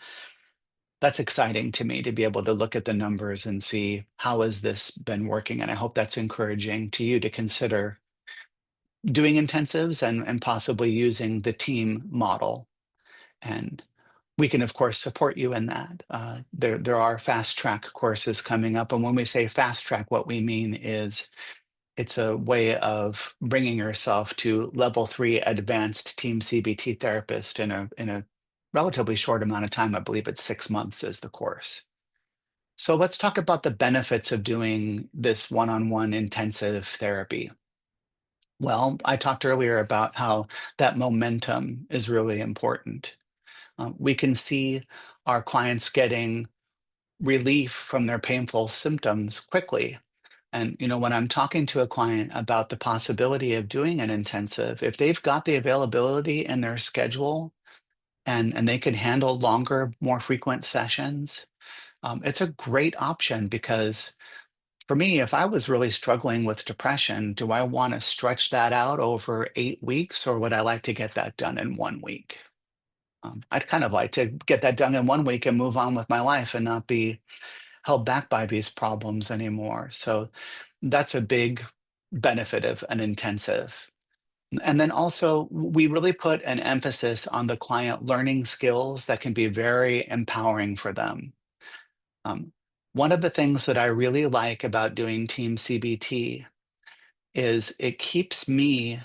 that's exciting to me to be able to look at the numbers and see how has this been working. And I hope that's encouraging to you to consider doing intensives and possibly using the team model. And we can, of course, support you in that. There are fast track courses coming up. And when we say fast track, what we mean is it's a way of bringing yourself to level 3 advanced TEAM-CBT therapist in a relatively short amount of time. I believe it's 6 months is the course. So let's talk about the benefits of doing this one-on-one intensive therapy. Well, I talked earlier about how that momentum is really important. We can see our clients getting relief from their painful symptoms quickly. And when I'm talking to a client about the possibility of doing an intensive, if they've got the availability in their schedule and they can handle longer, more frequent sessions, it's a great option because for me, if I was really struggling with depression, do I want to stretch that out over 8 weeks or would I like to get that done in 1 week? I'd kind of like to get that done in 1 week and move on with my life and not be held back by these problems anymore. So that's a big benefit of an intensive. And then also, we really put an emphasis on the client learning skills that can be very empowering for them. Um, One of the things that I really like about doing Team CBT is it keeps me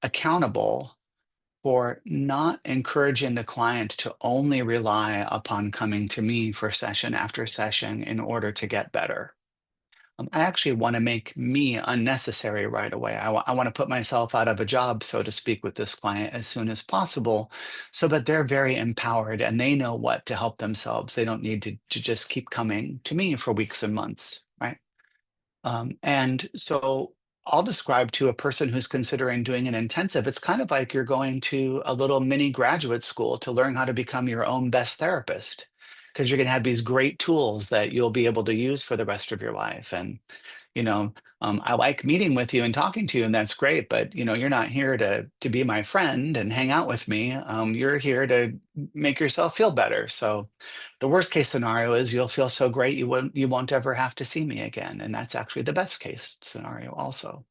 accountable for not encouraging the client to only rely upon coming to me for session after session in order to get better. I actually want to make me unnecessary right away. I want to put myself out of a job, so to speak, with this client as soon as possible so that they're very empowered and they know what to help themselves. They don't need to just keep coming to me for weeks and months, right? And so I'll describe to a person who's considering doing an intensive, it's kind of like you're going to a little mini graduate school to learn how to become your own best therapist, because you're going to have these great tools that you'll be able to use for the rest of your life. And you know, I like meeting with you and talking to you, and that's great. But you're not here to be my friend and hang out with me. You're here to make yourself feel better. So, the worst case scenario is you'll feel so great you won't ever have to see me again, and that's actually the best case scenario also.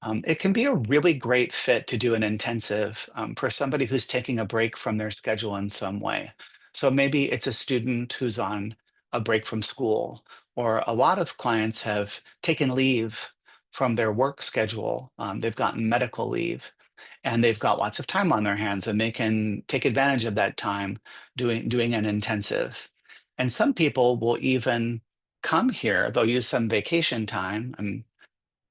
It can be a really great fit to do an intensive for somebody who's taking a break from their schedule in some way. So maybe it's a student who's on a break from school, or a lot of clients have taken leave from their work schedule. They've gotten medical leave and they've got lots of time on their hands and they can take advantage of that time doing an intensive. And some people will even come here, they'll use some vacation time.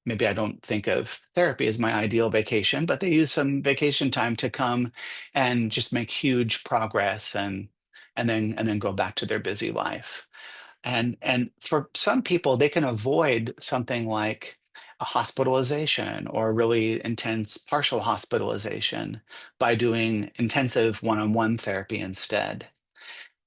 Maybe I don't think of therapy as my ideal vacation, but they use some vacation time to come and just make huge progress and then go back to their busy life. And for some people, they can avoid something like a hospitalization or really intense partial hospitalization by doing intensive one-on-one therapy instead.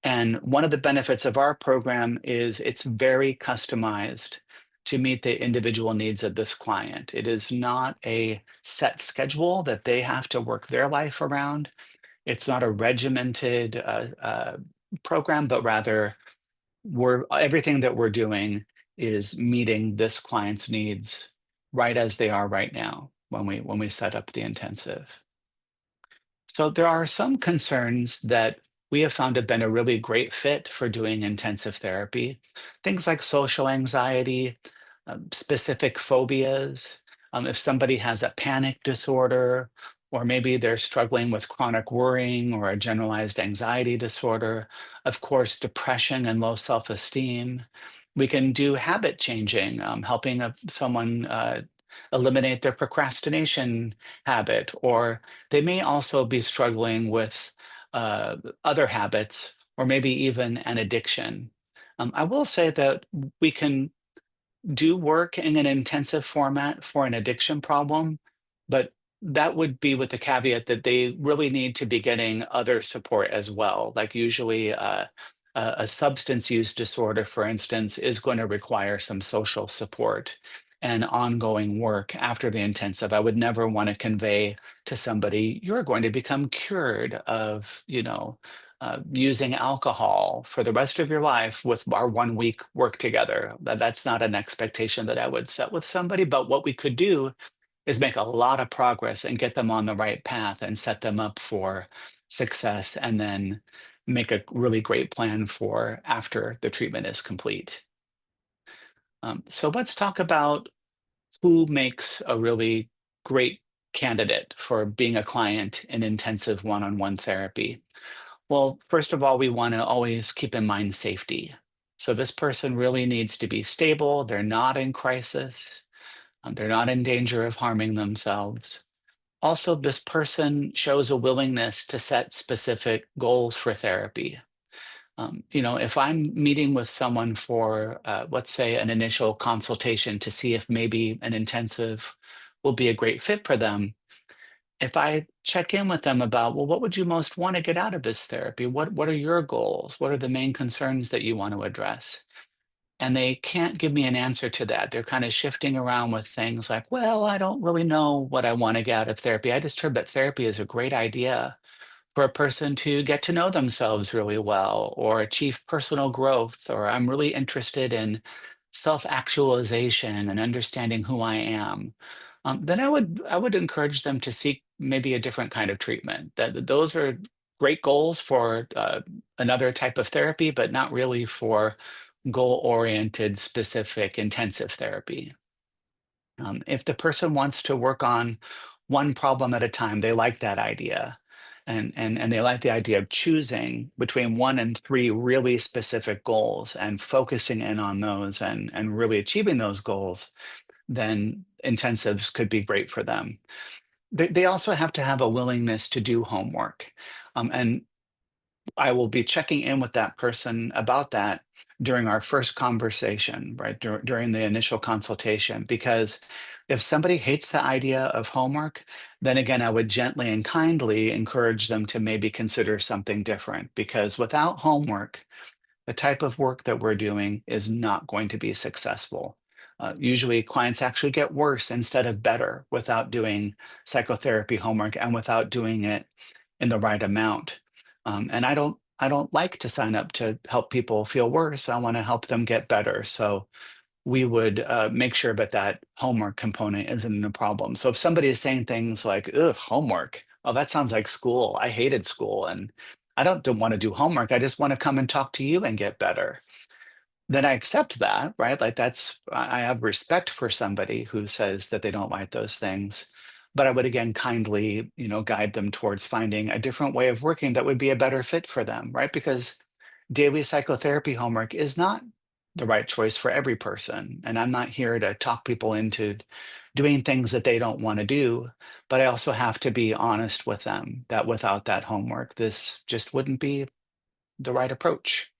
And one of the benefits of our program is it's very customized to meet the individual needs of this client. It is not a set schedule that they have to work their life around. It's not a regimented program, but rather everything that we're doing is meeting this client's needs right as they are right now when we set up the intensive. So there are some concerns that we have found have been a really great fit for doing intensive therapy. Things like social anxiety, specific phobias. If somebody has a panic disorder, or maybe they're struggling with chronic worrying or a generalized anxiety disorder, of course, depression and low self-esteem. We can do habit changing, helping someone eliminate their procrastination habit, or they may also be struggling with other habits, or maybe even an addiction. I will say that we can do work in an intensive format for an addiction problem, but that would be with the caveat that they really need to be getting other support as well. Like usually a substance use disorder, for instance, is going to require some social support and ongoing work after the intensive. I would never want to convey to somebody, you're going to become cured of, using alcohol for the rest of your life with our 1 week work together. That's not an expectation that I would set with somebody. But what we could do is make a lot of progress and get them on the right path and set them up for success, and then make a really great plan for after the treatment is complete. So let's talk about who makes a really great candidate for being a client in intensive one-on-one therapy. Well, first of all, we want to always keep in mind safety. So this person really needs to be stable. They're not in crisis. They're not in danger of harming themselves. Also, this person shows a willingness to set specific goals for therapy. If I'm meeting with someone for, let's say, an initial consultation to see if maybe an intensive will be a great fit for them, if I check in with them about, well, what would you most want to get out of this therapy? What are your goals? What are the main concerns that you want to address? And they can't give me an answer to that. They're kind of shifting around with things like, well, I don't really know what I want to get out of therapy. I just heard that therapy is a great idea for a person to get to know themselves really well or achieve personal growth, or I'm really interested in self-actualization and understanding who I am. Then I would encourage them to seek maybe a different kind of treatment. Those are great goals for another type of therapy, but not really for goal-oriented, specific, intensive therapy. If the person wants to work on one problem at a time, they like that idea. And they like the idea of choosing between 1 and 3 really specific goals and focusing in on those and really achieving those goals, then intensives could be great for them. They also have to have a willingness to do homework. And I will be checking in with that person about that during our first conversation, right? During the initial consultation, because if somebody hates the idea of homework, then again, I would gently and kindly encourage them to maybe consider something different, because without homework, the type of work that we're doing is not going to be successful. Usually clients actually get worse instead of better without doing psychotherapy homework and without doing it in the right amount. And I don't like to sign up to help people feel worse. I want to help them get better. So we would make sure that homework component isn't a problem. So if somebody is saying things like, ugh, homework, oh, that sounds like school. I hated school and I don't want to do homework. I just want to come and talk to you and get better. Then I accept that, right? Like I have respect for somebody who says that they don't like those things. But I would again kindly, guide them towards finding a different way of working that would be a better fit for them, right? Because daily psychotherapy homework is not the right choice for every person. And I'm not here to talk people into doing things that they don't want to do. But I also have to be honest with them that without that homework, this just wouldn't be the right approach.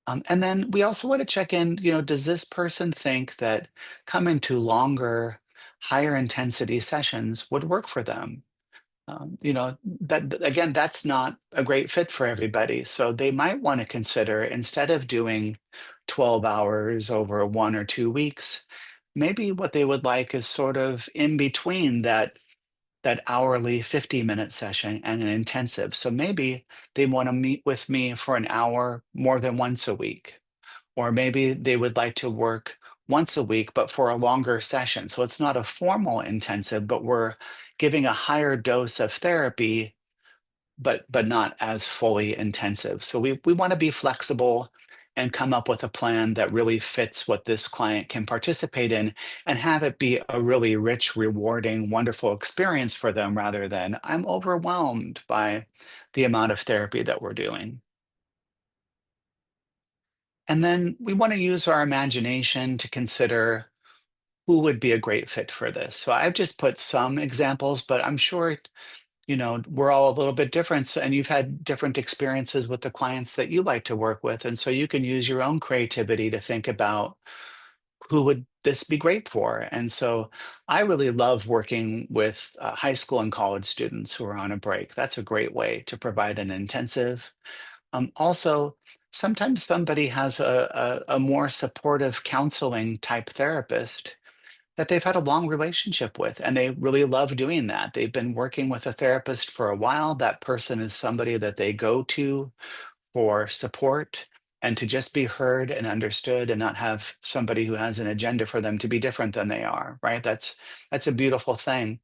And then we also want to check in, does this person think that coming to longer, higher intensity sessions would work for them? Again, that's not a great fit for everybody. So they might want to consider, instead of doing 12 hours over 1 or 2 weeks, maybe what they would like is sort of in between that hourly 50-minute session and an intensive. So maybe they want to meet with me for an hour more than once a week. Or maybe they would like to work once a week, but for a longer session. So it's not a formal intensive, but we're giving a higher dose of therapy, but not as fully intensive. So we want to be flexible and come up with a plan that really fits what this client can participate in and have it be a really rich, rewarding, wonderful experience for them, rather than I'm overwhelmed by the amount of therapy that we're doing. And then we want to use our imagination to consider who would be a great fit for this. So I've just put some examples, but I'm sure, we're all a little bit different. And you've had different experiences with the clients that you like to work with. And so you can use your own creativity to think about who would this be great for. And so I really love working with high school and college students who are on a break. That's a great way to provide an intensive. Also, Sometimes somebody has a more supportive counseling type therapist that they've had a long relationship with, and they really love doing that. They've been working with a therapist for a while. That person is somebody that they go to for support and to just be heard and understood and not have somebody who has an agenda for them to be different than they are, right? That's a beautiful thing.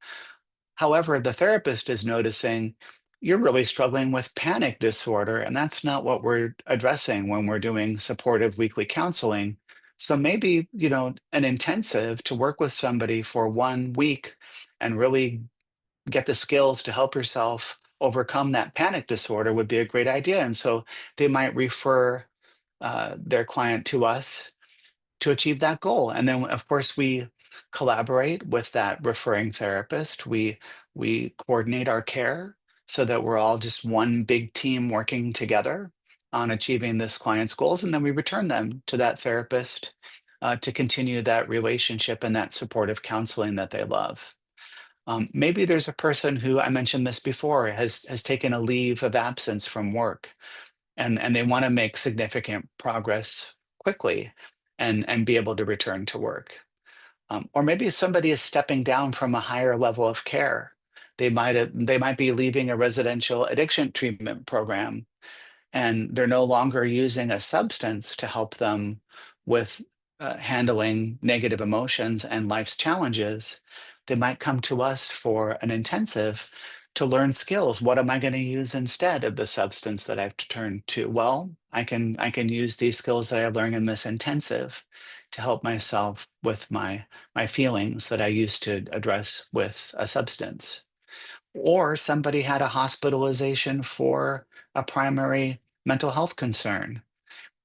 However, the therapist is noticing you're really struggling with panic disorder, and that's not what we're addressing when we're doing supportive weekly counseling. So maybe, an intensive to work with somebody for 1 week and really get the skills to help yourself overcome that panic disorder would be a great idea. And so they might refer their client to us to achieve that goal. And then, of course, we collaborate with that referring therapist. We coordinate our care so that we're all just one big team working together on achieving this client's goals, and then we return them to that therapist to continue that relationship and that supportive counseling that they love. Maybe there's a person who, I mentioned this before, has taken a leave of absence from work, and they want to make significant progress quickly and be able to return to work. Or maybe somebody is stepping down from a higher level of care. They might be leaving a residential addiction treatment program, and they're no longer using a substance to help them with handling negative emotions and life's challenges. They might come to us for an intensive to learn skills. What am I going to use instead of the substance that I've turned to? Well, I can use these skills that I learned in this intensive to help myself with my feelings that I used to address with a substance. Or somebody had a hospitalization for a primary mental health concern,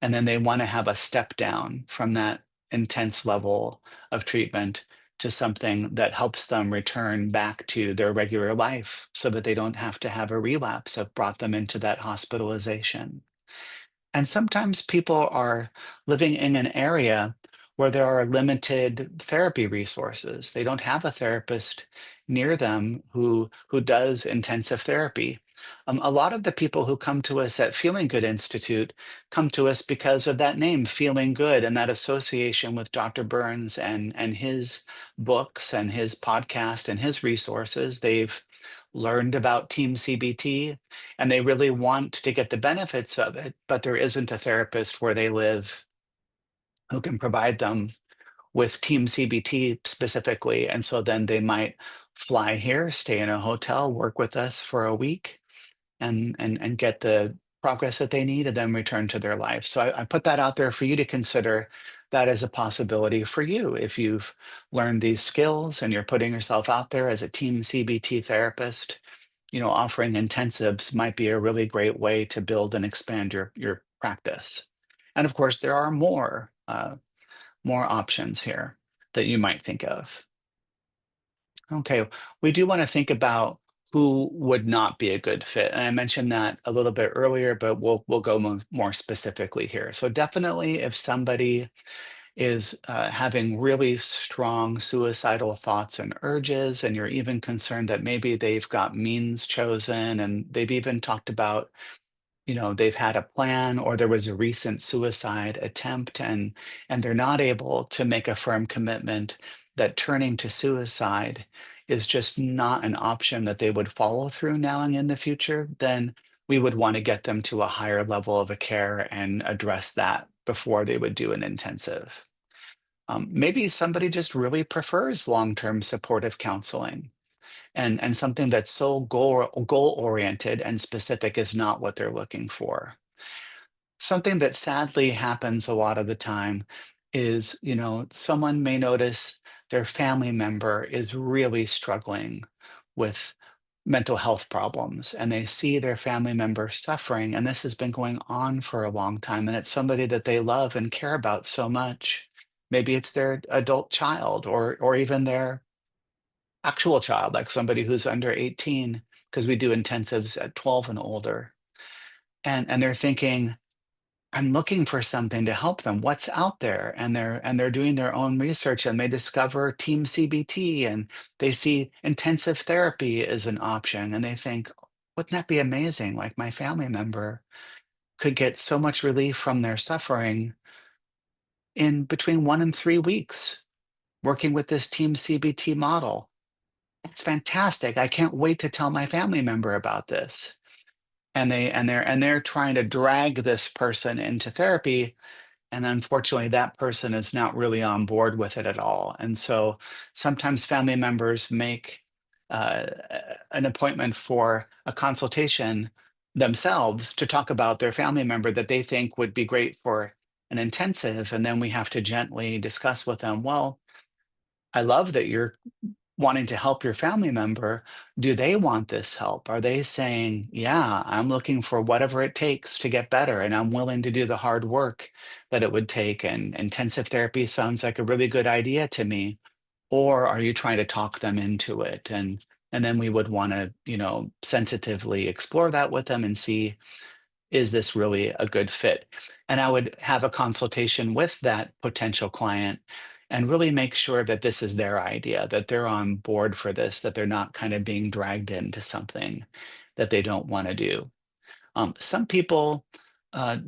and then they want to have a step down from that intense level of treatment to something that helps them return back to their regular life so that they don't have to have a relapse that brought them into that hospitalization. And sometimes people are living in an area where there are limited therapy resources. They don't have a therapist near them who does intensive therapy. A lot of the people who come to us at Feeling Good Institute come to us because of that name, Feeling Good, and that association with Dr. Burns and his books and his podcast and his resources. They've learned about Team CBT and they really want to get the benefits of it, but there isn't a therapist where they live who can provide them with Team CBT specifically. And so then they might fly here, stay in a hotel, work with us for a week, and get the progress that they need and then return to their life. So I put that out there for you to consider that as a possibility for you. If you've learned these skills and you're putting yourself out there as a Team CBT therapist, offering intensives might be a really great way to build and expand your practice. And of course, there are more options here that you might think of. Okay, we do want to think about who would not be a good fit. And I mentioned that a little bit earlier, but we'll go more specifically here. So definitely if somebody is having really strong suicidal thoughts and urges, and you're even concerned that maybe they've got means chosen, and they've even talked about, they've had a plan or there was a recent suicide attempt, and they're not able to make a firm commitment that turning to suicide is just not an option that they would follow through now and in the future, then we would want to get them to a higher level of a care and address that before they would do an intensive. Maybe somebody just really prefers long-term supportive counseling, and something that's so goal oriented and specific is not what they're looking for. Something that sadly happens a lot of the time is, someone may notice their family member is really struggling with mental health problems, and they see their family member suffering, and this has been going on for a long time, and it's somebody that they love and care about so much. Maybe it's their adult child or even their actual child, like somebody who's under 18, because we do intensives at 12 and older. And they're thinking, I'm looking for something to help them. What's out there? And they're doing their own research and they discover Team CBT and they see intensive therapy as an option and they think, wouldn't that be amazing? Like my family member could get so much relief from their suffering in between 1 and 3 weeks working with this TEAM-CBT model. It's fantastic. I can't wait to tell my family member about this. And they're trying to drag this person into therapy, and unfortunately that person is not really on board with it at all. And so sometimes family members make an appointment for a consultation themselves to talk about their family member that they think would be great for an intensive, and then we have to gently discuss with them, well, I love that you're wanting to help your family member. Do they want this help? Are they saying, yeah, I'm looking for whatever it takes to get better and I'm willing to do the hard work that it would take, and intensive therapy sounds like a really good idea to me? Or are you trying to talk them into it? And then we would want to, sensitively explore that with them and see, is this really a good fit? And I would have a consultation with that potential client and really make sure that this is their idea, that they're on board for this, that they're not kind of being dragged into something that they don't want to do. Some people uh,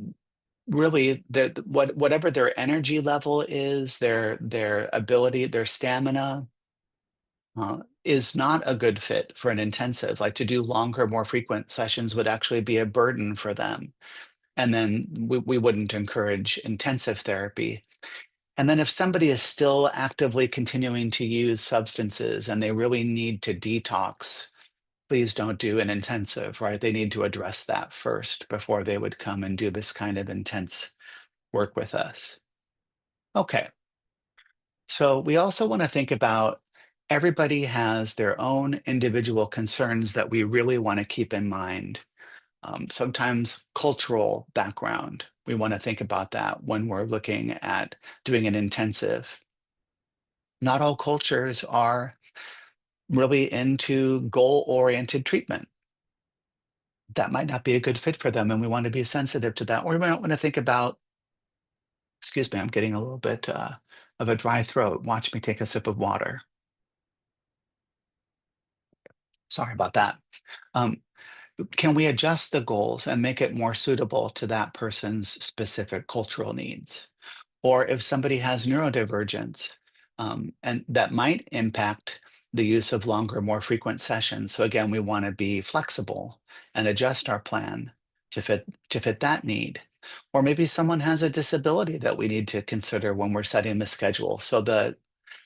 really, whatever their energy level is, their ability, their stamina, is not a good fit for an intensive. Like, to do longer, more frequent sessions would actually be a burden for them. And then we wouldn't encourage intensive therapy. And then if somebody is still actively continuing to use substances and they really need to detox, please don't do an intensive, right? They need to address that first before they would come and do this kind of intense work with us. Okay. So we also want to think about, everybody has their own individual concerns that we really want to keep in mind. Sometimes cultural background, we want to think about that when we're looking at doing an intensive. Not all cultures are really into goal-oriented treatment. That might not be a good fit for them, and we want to be sensitive to that. Or we might want to think about, excuse me, I'm getting a little bit of a dry throat. Watch me take a sip of water. Sorry about that. Um, can we adjust the goals and make it more suitable to that person's specific cultural needs? Or if somebody has neurodivergence, and that might impact the use of longer, more frequent sessions. So again, we want to be flexible and adjust our plan to fit that need. Or maybe someone has a disability that we need to consider when we're setting the schedule. So the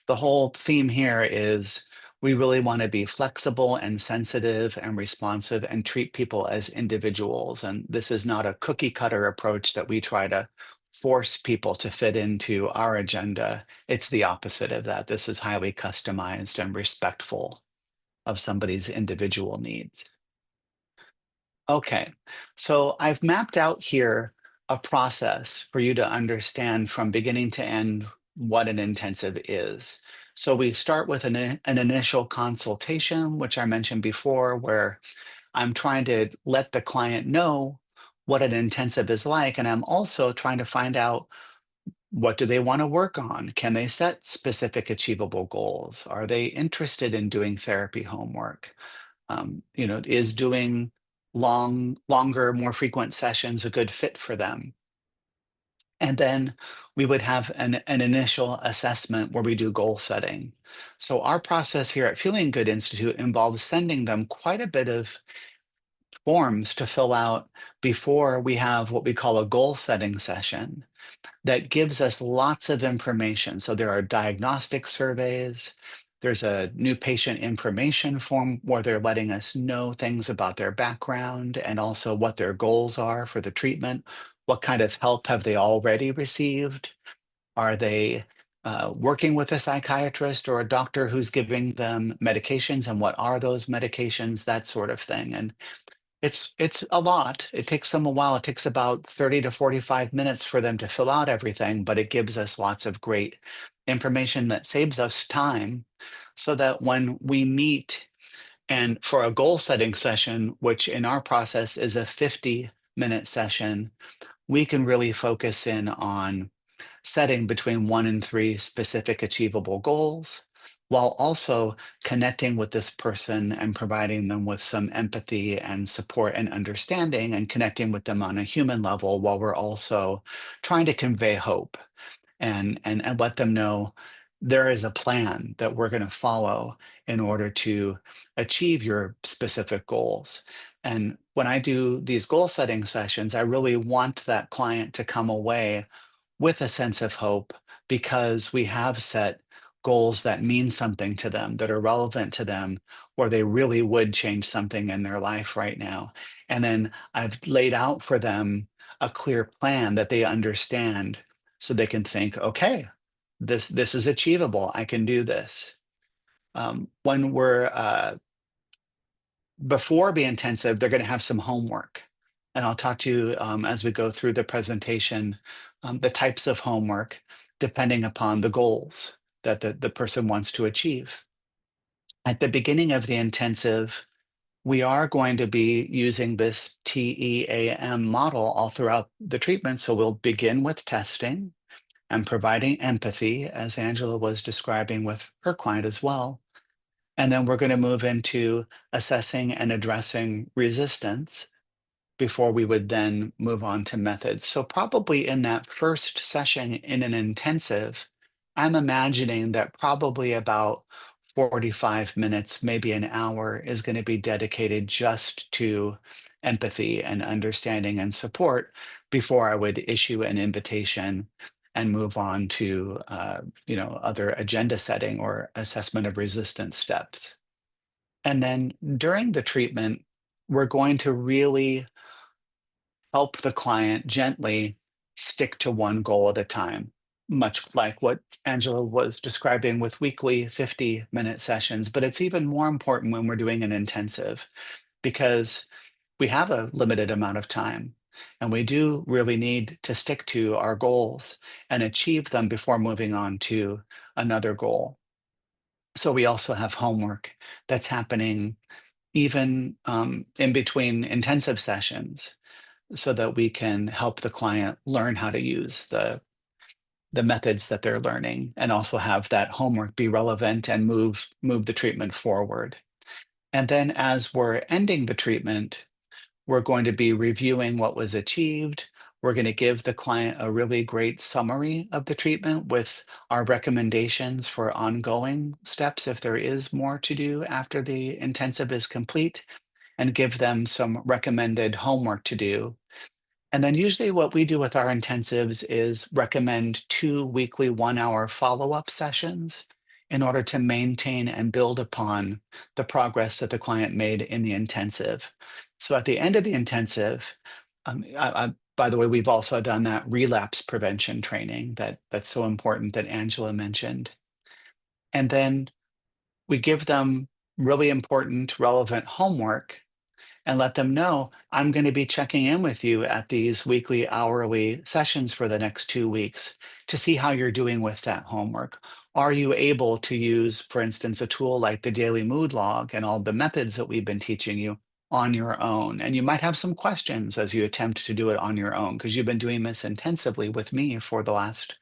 whole theme here is, we really want to be flexible and sensitive and responsive and treat people as individuals. And this is not a cookie cutter approach that we try to force people to fit into our agenda. It's the opposite of that. This is highly customized and respectful of somebody's individual needs. Okay, so I've mapped out here a process for you to understand from beginning to end what an intensive is. So we start with an initial consultation, which I mentioned before, where I'm trying to let the client know what an intensive is like. And I'm also trying to find out, what do they want to work on? Can they set specific achievable goals? Are they interested in doing therapy homework? Is doing longer, more frequent sessions a good fit for them? And then we would have an initial assessment where we do goal setting. So our process here at Feeling Good Institute involves sending them quite a bit of forms to fill out before we have what we call a goal setting session that gives us lots of information. So there are diagnostic surveys. There's a new patient information form where they're letting us know things about their background and also what their goals are for the treatment. What kind of help have they already received? Are they working with a psychiatrist or a doctor who's giving them medications, and what are those medications? That sort of thing. And it's a lot. It takes them a while. It takes about 30 to 45 minutes for them to fill out everything, but it gives us lots of great information that saves us time, so that when we meet and for a goal setting session, which in our process is a 50-minute session, we can really focus in on setting between 1 and 3 specific achievable goals. while also connecting with this person and providing them with some empathy and support and understanding and connecting with them on a human level while we're also trying to convey hope and let them know there is a plan that we're going to follow in order to achieve your specific goals. And when I do these goal setting sessions, I really want that client to come away with a sense of hope because we have set goals that mean something to them, that are relevant to them, or they really would change something in their life right now. And then I've laid out for them a clear plan that they understand so they can think, okay, this is achievable. I can do this. When we're before the intensive, they're going to have some homework. And I'll talk to you as we go through the presentation, the types of homework, depending upon the goals that the person wants to achieve. At the beginning of the intensive, we are going to be using this TEAM model all throughout the treatment. So we'll begin with testing and providing empathy, as Angela was describing with her client as well. And then we're going to move into assessing and addressing resistance before we would then move on to methods. So, probably in that first session in an intensive, I'm imagining that probably about 45 minutes, maybe an hour, is going to be dedicated just to empathy and understanding and support before I would issue an invitation and move on to other agenda setting or assessment of resistance steps. And then during the treatment, we're going to really help the client gently stick to one goal at a time, much like what Angela was describing with weekly 50-minute sessions. But it's even more important when we're doing an intensive because we have a limited amount of time and we do really need to stick to our goals and achieve them before moving on to another goal. So we also have homework that's happening even in between intensive sessions so that we can help the client learn how to use the methods that they're learning and also have that homework be relevant and move the treatment forward. And then as we're ending the treatment, we're going to be reviewing what was achieved. We're going to give the client a really great summary of the treatment with our recommendations for ongoing steps if there is more to do after the intensive is complete, and give them some recommended homework to do. And then usually what we do with our intensives is recommend 2 weekly 1-hour follow-up sessions in order to maintain and build upon the progress that the client made in the intensive. So at the end of the intensive, by the way, we've also done that relapse prevention training that's so important that Angela mentioned. And then we give them really important, relevant homework and let them know I'm going to be checking in with you at these weekly, hourly sessions for the next 2 weeks to see how you're doing with that homework. Are you able to use, for instance, a tool like the daily mood log and all the methods that we've been teaching you on your own? And you might have some questions as you attempt to do it on your own because you've been doing this intensively with me for the last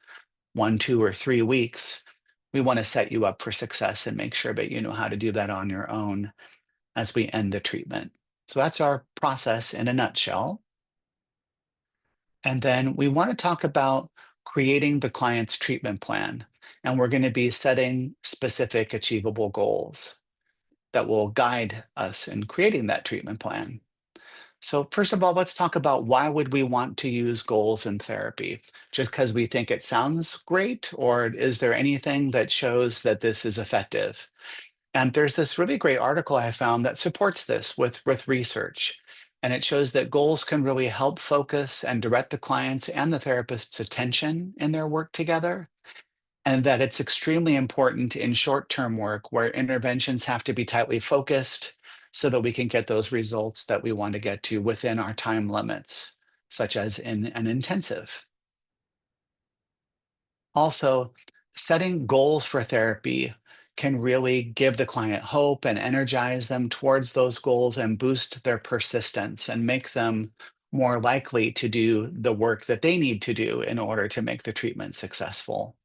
1, 2, or 3 weeks. We want to set you up for success and make sure that you know how to do that on your own as we end the treatment. So that's our process in a nutshell. And then we want to talk about creating the client's treatment plan. And we're going to be setting specific achievable goals that will guide us in creating that treatment plan. So first of all, let's talk about why would we want to use goals in therapy? Just because we think it sounds great, or is there anything that shows that this is effective? And there's this really great article I found that supports this with research. And it shows that goals can really help focus and direct the client's and the therapist's attention in their work together. And that it's extremely important in short-term work where interventions have to be tightly focused so that we can get those results that we want to get to within our time limits, such as in an intensive. Also, setting goals for therapy can really give the client hope and energize them towards those goals and boost their persistence and make them more likely to do the work that they need to do in order to make the treatment successful.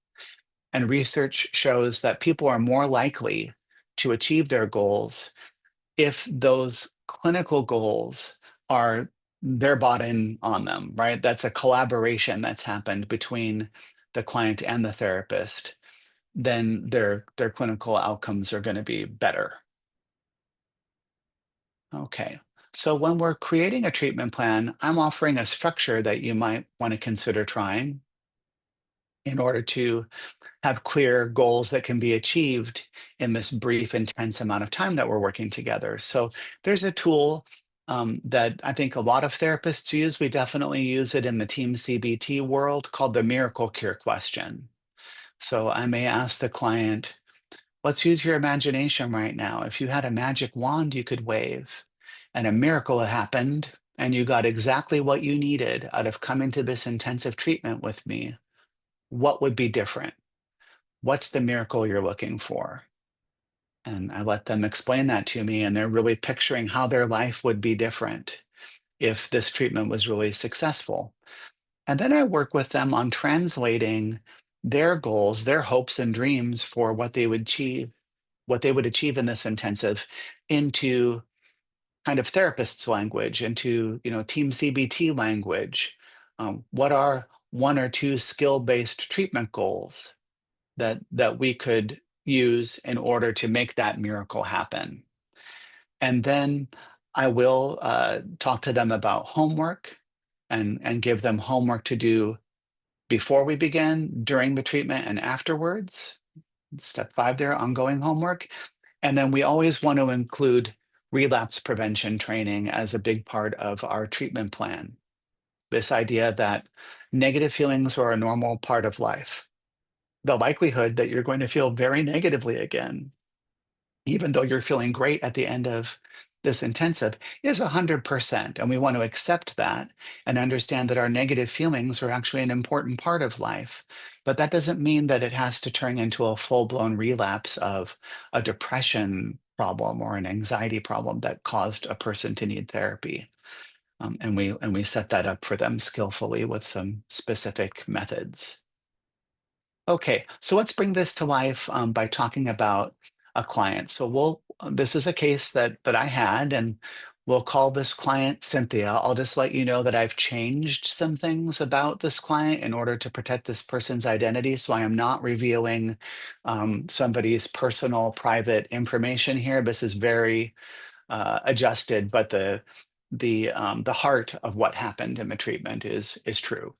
And research shows that people are more likely to achieve their goals if those clinical goals are they're bought in on them, right? That's a collaboration that's happened between the client and the therapist, then their clinical outcomes are going to be better. Okay. So when we're creating a treatment plan, I'm offering a structure that you might want to consider trying in order to have clear goals that can be achieved in this brief, intense amount of time that we're working together. So there's a tool that I think a lot of therapists use. We definitely use it in the TEAM-CBT world called the miracle cure question. So I may ask the client, let's use your imagination right now. If you had a magic wand you could wave and a miracle had happened and you got exactly what you needed out of coming to this intensive treatment with me, what would be different? What's the miracle you're looking for? And I let them explain that to me, and they're really picturing how their life would be different if this treatment was really successful. And then I work with them on translating their goals, their hopes and dreams for what they would achieve in this intensive into kind of therapist's language, into TEAM-CBT language. What are one or two skill-based treatment goals that we could use in order to make that miracle happen? And then I will talk to them about homework and give them homework to do before we begin, during the treatment, and afterwards. Step 5 there, ongoing homework. And then we always want to include relapse prevention training as a big part of our treatment plan. This idea that negative feelings are a normal part of life. The likelihood that you're going to feel very negatively again, even though you're feeling great at the end of this intensive, is 100%. And we want to accept that and understand that our negative feelings are actually an important part of life. But that doesn't mean that it has to turn into a full-blown relapse of a depression problem or an anxiety problem that caused a person to need therapy. And we set that up for them skillfully with some specific methods. Okay, so let's bring this to life by talking about a client. So this is a case that I had, and we'll call this client Cynthia. I'll just let you know that I've changed some things about this client in order to protect this person's identity. So I am not revealing somebody's personal, private information here. This is very adjusted, but the heart of what happened in the treatment is true.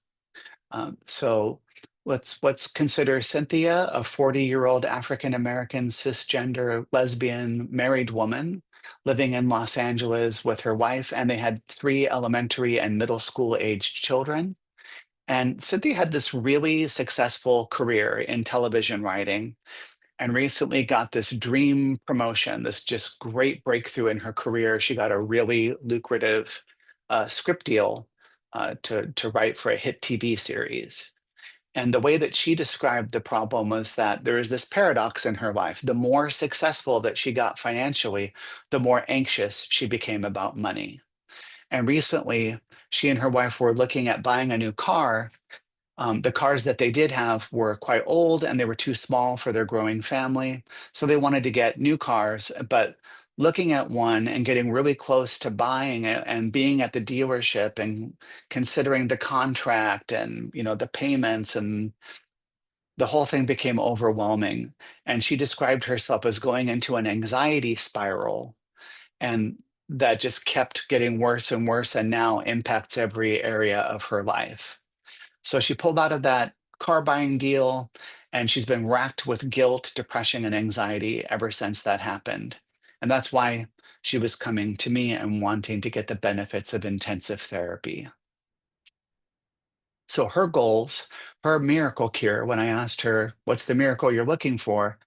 So let's consider Cynthia, a 40-year-old African-American cisgender lesbian married woman living in Los Angeles with her wife, and they had 3 elementary and middle school aged children. And Cynthia had this really successful career in television writing and recently got this dream promotion, this just great breakthrough in her career. She got a really lucrative script deal to write for a hit TV series. And the way that she described the problem was that there is this paradox in her life. The more successful that she got financially, the more anxious she became about money. And recently, she and her wife were looking at buying a new car. The cars that they did have were quite old and they were too small for their growing family. So they wanted to get new cars, but looking at one and getting really close to buying it and being at the dealership and considering the contract and the payments, and the whole thing became overwhelming. And she described herself as going into an anxiety spiral, and that just kept getting worse and worse and now impacts every area of her life. So she pulled out of that car buying deal, and she's been racked with guilt, depression, and anxiety ever since that happened. And that's why she was coming to me and wanting to get the benefits of intensive therapy. So her goals, her miracle cure, when I asked her, what's the miracle you're looking for?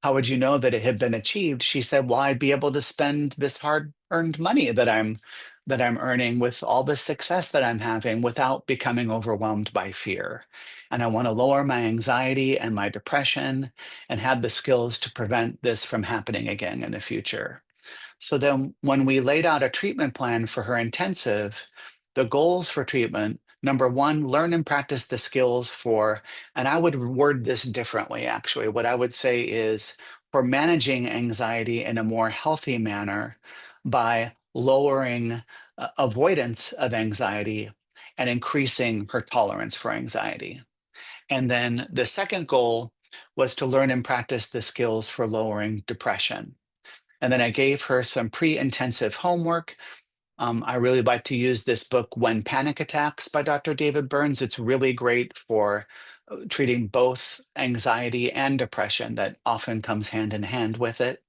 How would you know that it had been achieved? She said, well, I'd be able to spend this hard-earned money that I'm earning with all the success that I'm having without becoming overwhelmed by fear. And I want to lower my anxiety and my depression and have the skills to prevent this from happening again in the future. So then when we laid out a treatment plan for her intensive, the goals for treatment Number one, learn and practice the skills for, and I would word this differently actually. What I would say is for managing anxiety in a more healthy manner by lowering avoidance of anxiety and increasing her tolerance for anxiety. And then the second goal was to learn and practice the skills for lowering depression. And then I gave her some pre-intensive homework. I really like to use this book, When Panic Attacks by Dr. David Burns. It's really great for treating both anxiety and depression that often comes hand in hand with it.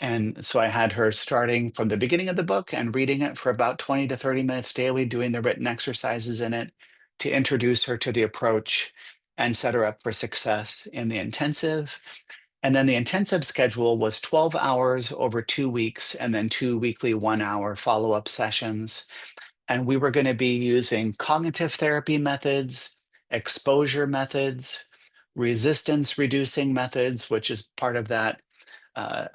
And so I had her starting from the beginning of the book and reading it for about 20 to 30 minutes daily, doing the written exercises in it to introduce her to the approach and set her up for success in the intensive. And then the intensive schedule was 12 hours over 2 weeks and then 2 weekly 1 hour follow-up sessions. And we were going to be using cognitive therapy methods, exposure methods, resistance reducing methods, which is part of that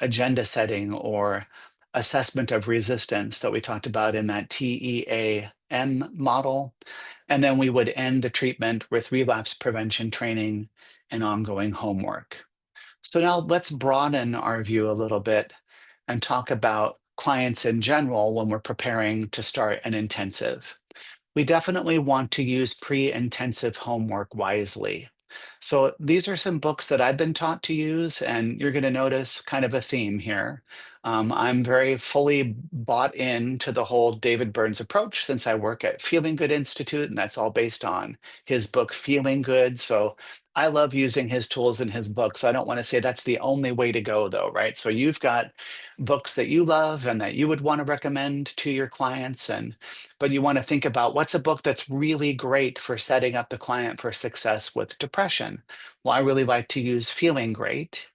agenda setting or assessment of resistance that we talked about in that TEAM model. And then we would end the treatment with relapse prevention training and ongoing homework. So now let's broaden our view a little bit and talk about clients in general when we're preparing to start an intensive. We definitely want to use pre-intensive homework wisely. So these are some books that I've been taught to use, and you're going to notice kind of a theme here. I'm very fully bought into the whole David Burns approach since I work at Feeling Good Institute, and that's all based on his book, Feeling Good. So I love using his tools in his books. I don't want to say that's the only way to go, though, right? So you've got books that you love and that you would want to recommend to your clients, but you want to think about what's a book that's really great for setting up the client for success with depression. Well, I really like to use Feeling Great.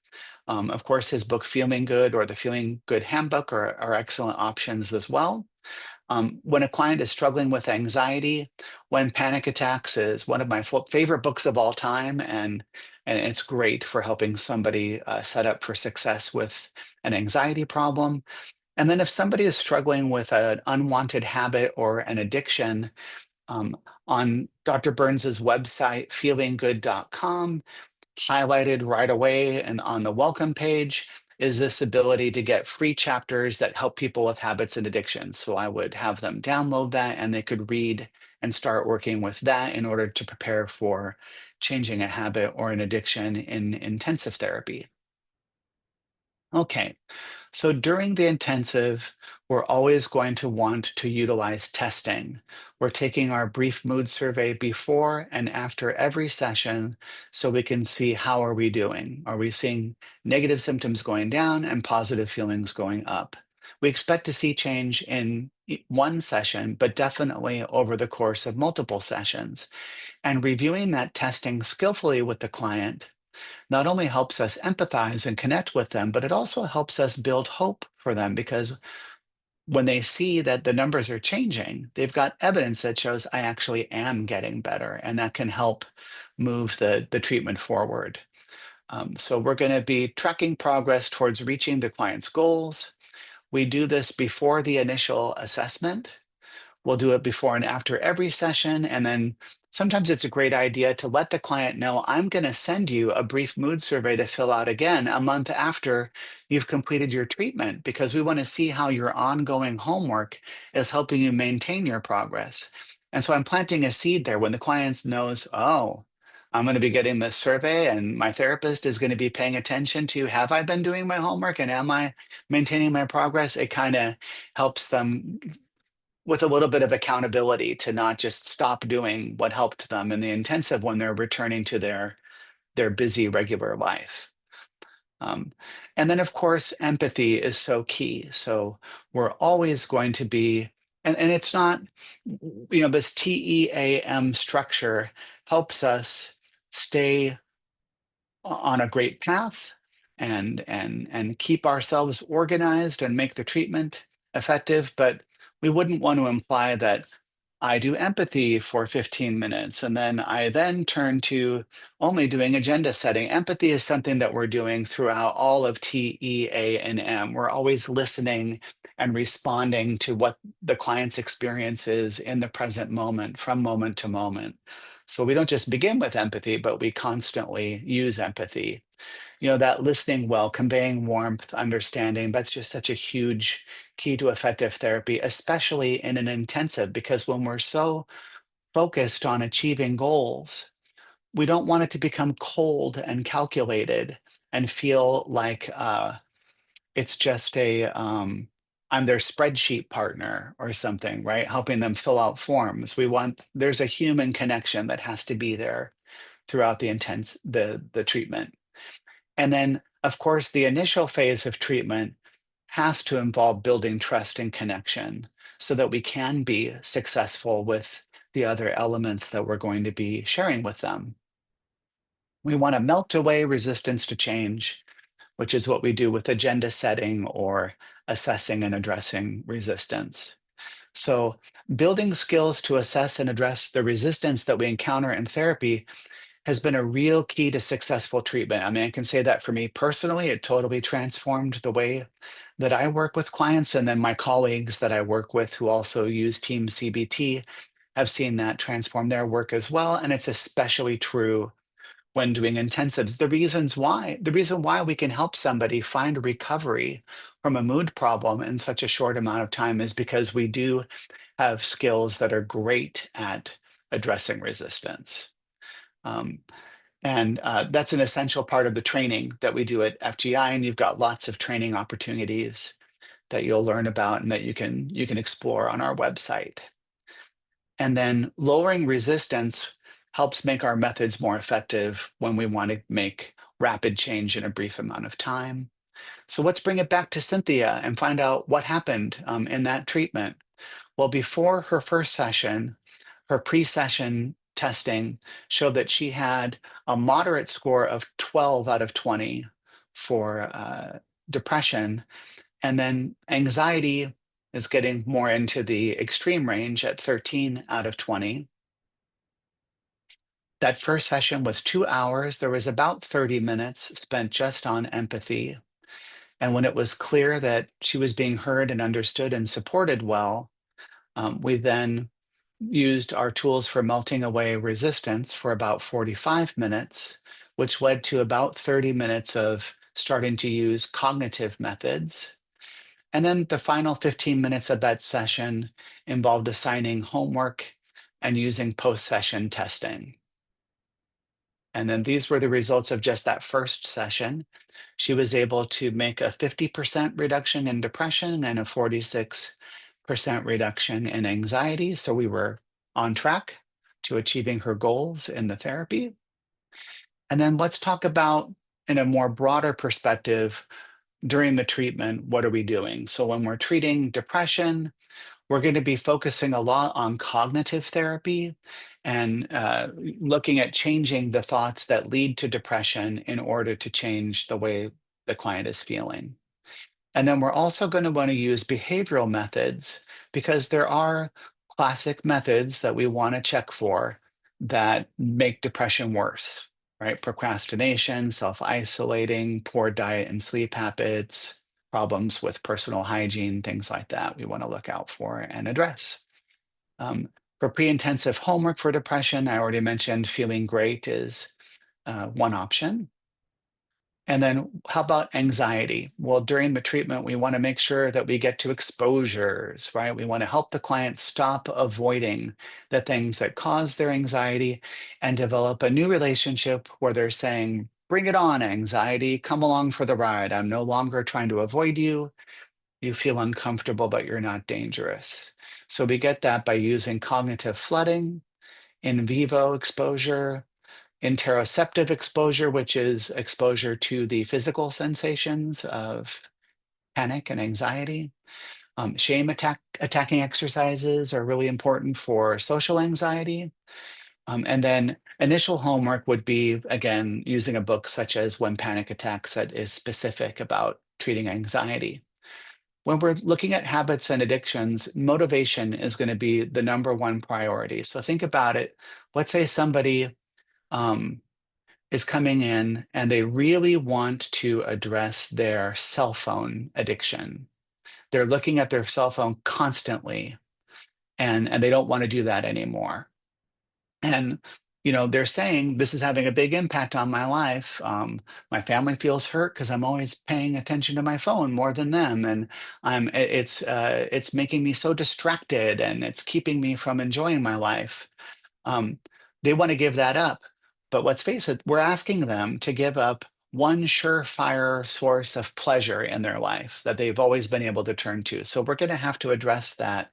Of course, his book Feeling Good or the Feeling Good Handbook are excellent options as well. When a client is struggling with anxiety, When Panic Attacks is one of my favorite books of all time, and it's great for helping somebody set up for success with an anxiety problem. And then if somebody is struggling with an unwanted habit or an addiction, um, on Dr. Burns's website, feelinggood.com, highlighted right away and on the welcome page is this ability to get free chapters that help people with habits and addictions. So I would have them download that and they could read and start working with that in order to prepare for changing a habit or an addiction in intensive therapy. Okay, so during the intensive, we're always going to want to utilize testing. We're taking our brief mood survey before and after every session so we can see how are we doing. Are we seeing negative symptoms going down and positive feelings going up? We expect to see change in one session, but definitely over the course of multiple sessions. And reviewing that testing skillfully with the client not only helps us empathize and connect with them, but it also helps us build hope for them because when they see that the numbers are changing, they've got evidence that shows I actually am getting better, and that can help move the treatment forward. So we're going to be tracking progress towards reaching the client's goals. We do this before the initial assessment. We'll do it before and after every session. And then sometimes it's a great idea to let the client know, I'm going to send you a brief mood survey to fill out again a month after you've completed your treatment, because we want to see how your ongoing homework is helping you maintain your progress. And so I'm planting a seed there when the client knows, oh, I'm going to be getting this survey and my therapist is going to be paying attention to, have I been doing my homework and am I maintaining my progress? It kind of helps them with a little bit of accountability to not just stop doing what helped them in the intensive when they're returning to their busy regular life. Um, and then of course, empathy is so key. So we're always going to be, and it's not, this TEAM structure helps us stay on a great path and keep ourselves organized and make the treatment effective, but we wouldn't want to imply that I do empathy for 15 minutes and then I then turn to only doing agenda setting. Empathy is something that we're doing throughout all of TEA and M. We're always listening and responding to what the client's experience is in the present moment, from moment to moment. So we don't just begin with empathy, but we constantly use empathy. That listening well, conveying warmth, understanding, that's just such a huge key to effective therapy, especially in an intensive, because when we're so focused on achieving goals, we don't want it to become cold and calculated and feel like it's just I'm their spreadsheet partner or something, right? Helping them fill out forms. There's a human connection that has to be there throughout the treatment. And then, of course, the initial phase of treatment has to involve building trust and connection so that we can be successful with the other elements that we're going to be sharing with them. We want to melt away resistance to change, which is what we do with agenda setting or assessing and addressing resistance. So, building skills to assess and address the resistance that we encounter in therapy has been a real key to successful treatment. I mean, I can say that for me personally, it totally transformed the way that I work with clients. And then my colleagues that I work with who also use TEAM-CBT have seen that transform their work as well. And it's especially true when doing intensives. The reason why we can help somebody find recovery from a mood problem in such a short amount of time is because we do have skills that are great at addressing resistance. And that's an essential part of the training that we do at FGI, and you've got lots of training opportunities that you'll learn about and that you can explore on our website. And then lowering resistance helps make our methods more effective when we want to make rapid change in a brief amount of time. So let's bring it back to Cynthia and find out what happened in that treatment. Well, before her first session, her pre-session testing showed that she had a moderate score of 12 out of 20 for depression. And then anxiety is getting more into the extreme range at 13 out of 20. That first session was 2 hours. There was about 30 minutes spent just on empathy. And when it was clear that she was being heard and understood and supported well, we then used our tools for melting away resistance for about 45 minutes, which led to about 30 minutes of starting to use cognitive methods. And then the final 15 minutes of that session involved assigning homework and using post-session testing. And then these were the results of just that first session. She was able to make a 50% reduction in depression and a 46% reduction in anxiety. So we were on track to achieving her goals in the therapy. And then let's talk about, in a more broader perspective, during the treatment, what are we doing? So when we're treating depression, we're going to be focusing a lot on cognitive therapy and looking at changing the thoughts that lead to depression in order to change the way the client is feeling. And then we're also going to want to use behavioral methods because there are classic methods that we want to check for that make depression worse, right? Procrastination, self-isolating, poor diet and sleep habits, problems with personal hygiene, things like that we want to look out for and address. For pre-intensive homework for depression, I already mentioned feeling great is one option. And then how about anxiety? Well, during the treatment, we want to make sure that we get to exposures, right? We want to help the client stop avoiding the things that cause their anxiety and develop a new relationship where they're saying, bring it on, anxiety, come along for the ride. I'm no longer trying to avoid you. You feel uncomfortable, but you're not dangerous. So we get that by using cognitive flooding, in vivo exposure, interoceptive exposure, which is exposure to the physical sensations of panic and anxiety. Attacking exercises are really important for social anxiety. And then initial homework would be, again, using a book such as When Panic Attacks that is specific about treating anxiety. When we're looking at habits and addictions, motivation is going to be the number one priority. So think about it. Let's say somebody is coming in and they really want to address their cell phone addiction. they're looking at their cell phone constantly, and they don't want to do that anymore. And they're saying this is having a big impact on my life. My family feels hurt because I'm always paying attention to my phone more than them, and it's making me so distracted, and it's keeping me from enjoying my life. Um, they want to give that up, but let's face it, we're asking them to give up one surefire source of pleasure in their life that they've always been able to turn to. So we're going to have to address that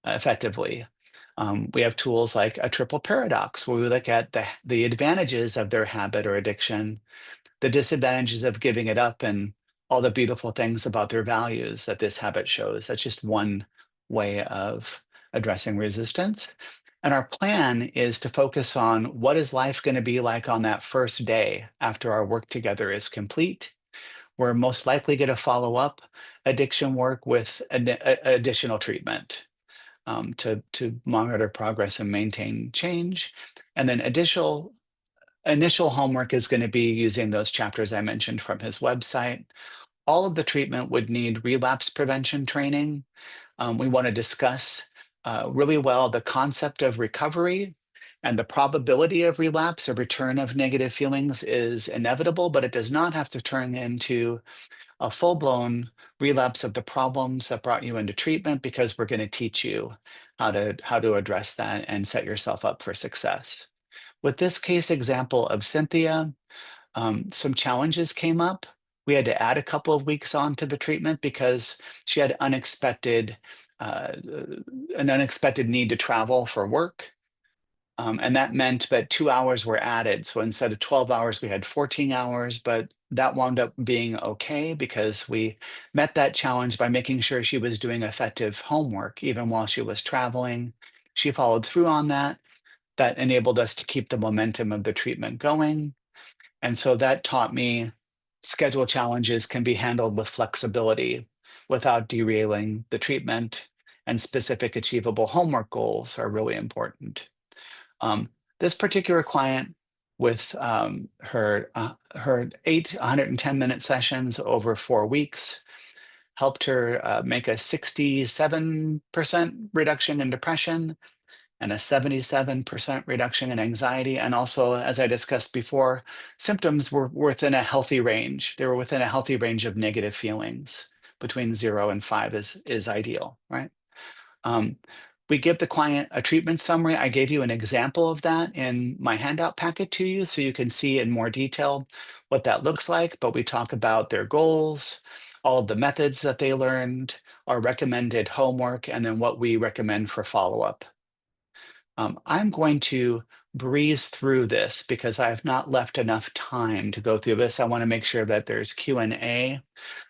effectively. We have tools like a triple paradox, where we look at the advantages of their habit or addiction, the disadvantages of giving it up, and all the beautiful things about their values that this habit shows. That's just one way of addressing resistance. And our plan is to focus on what is life going to be like on that first day after our work together is complete. We're most likely going to follow up addiction work with additional treatment to monitor progress and maintain change. And then initial homework is going to be using those chapters I mentioned from his website. All of the treatment would need relapse prevention training. We want to discuss really well the concept of recovery, and the probability of relapse or return of negative feelings is inevitable, but it does not have to turn into a full-blown relapse of the problems that brought you into treatment, because we're going to teach you how to address that and set yourself up for success. With this case example of Cynthia, some challenges came up. We had to add a couple of weeks on to the treatment because she had uh, an unexpected need to travel for work. And that meant that 2 hours were added. So instead of 12 hours, we had 14 hours, but that wound up being okay because we met that challenge by making sure she was doing effective homework, even while she was traveling. She followed through on that. That enabled us to keep the momentum of the treatment going. And so that taught me schedule challenges can be handled with flexibility without derailing the treatment, and specific achievable homework goals are really important. This particular client, with her 110-minute sessions over 4 weeks, helped her make a 67% reduction in depression and a 77% reduction in anxiety. And also, as I discussed before, symptoms were within a healthy range. They were within a healthy range of negative feelings. Between 0 and 5 is ideal, right? We give the client a treatment summary. I gave you an example of that in my handout packet to you, so you can see in more detail what that looks like. But we talk about their goals, all of the methods that they learned, our recommended homework, and then what we recommend for follow-up. I'm going to breeze through this because I have not left enough time to go through this. I want to make sure that there's Q&A.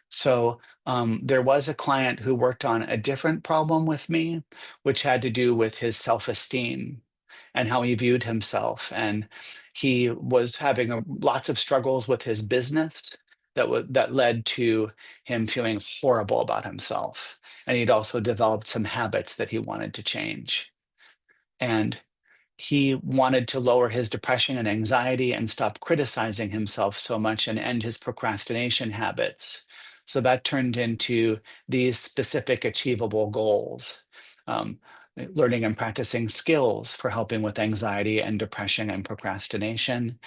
So there was a client who worked on a different problem with me, which had to do with his self-esteem and how he viewed himself. And he was having lots of struggles with his business that led to him feeling horrible about himself. And he'd also developed some habits that he wanted to change. And he wanted to lower his depression and anxiety and stop criticizing himself so much and end his procrastination habits. So that turned into these specific achievable goals, learning and practicing skills for helping with anxiety and depression and procrastination.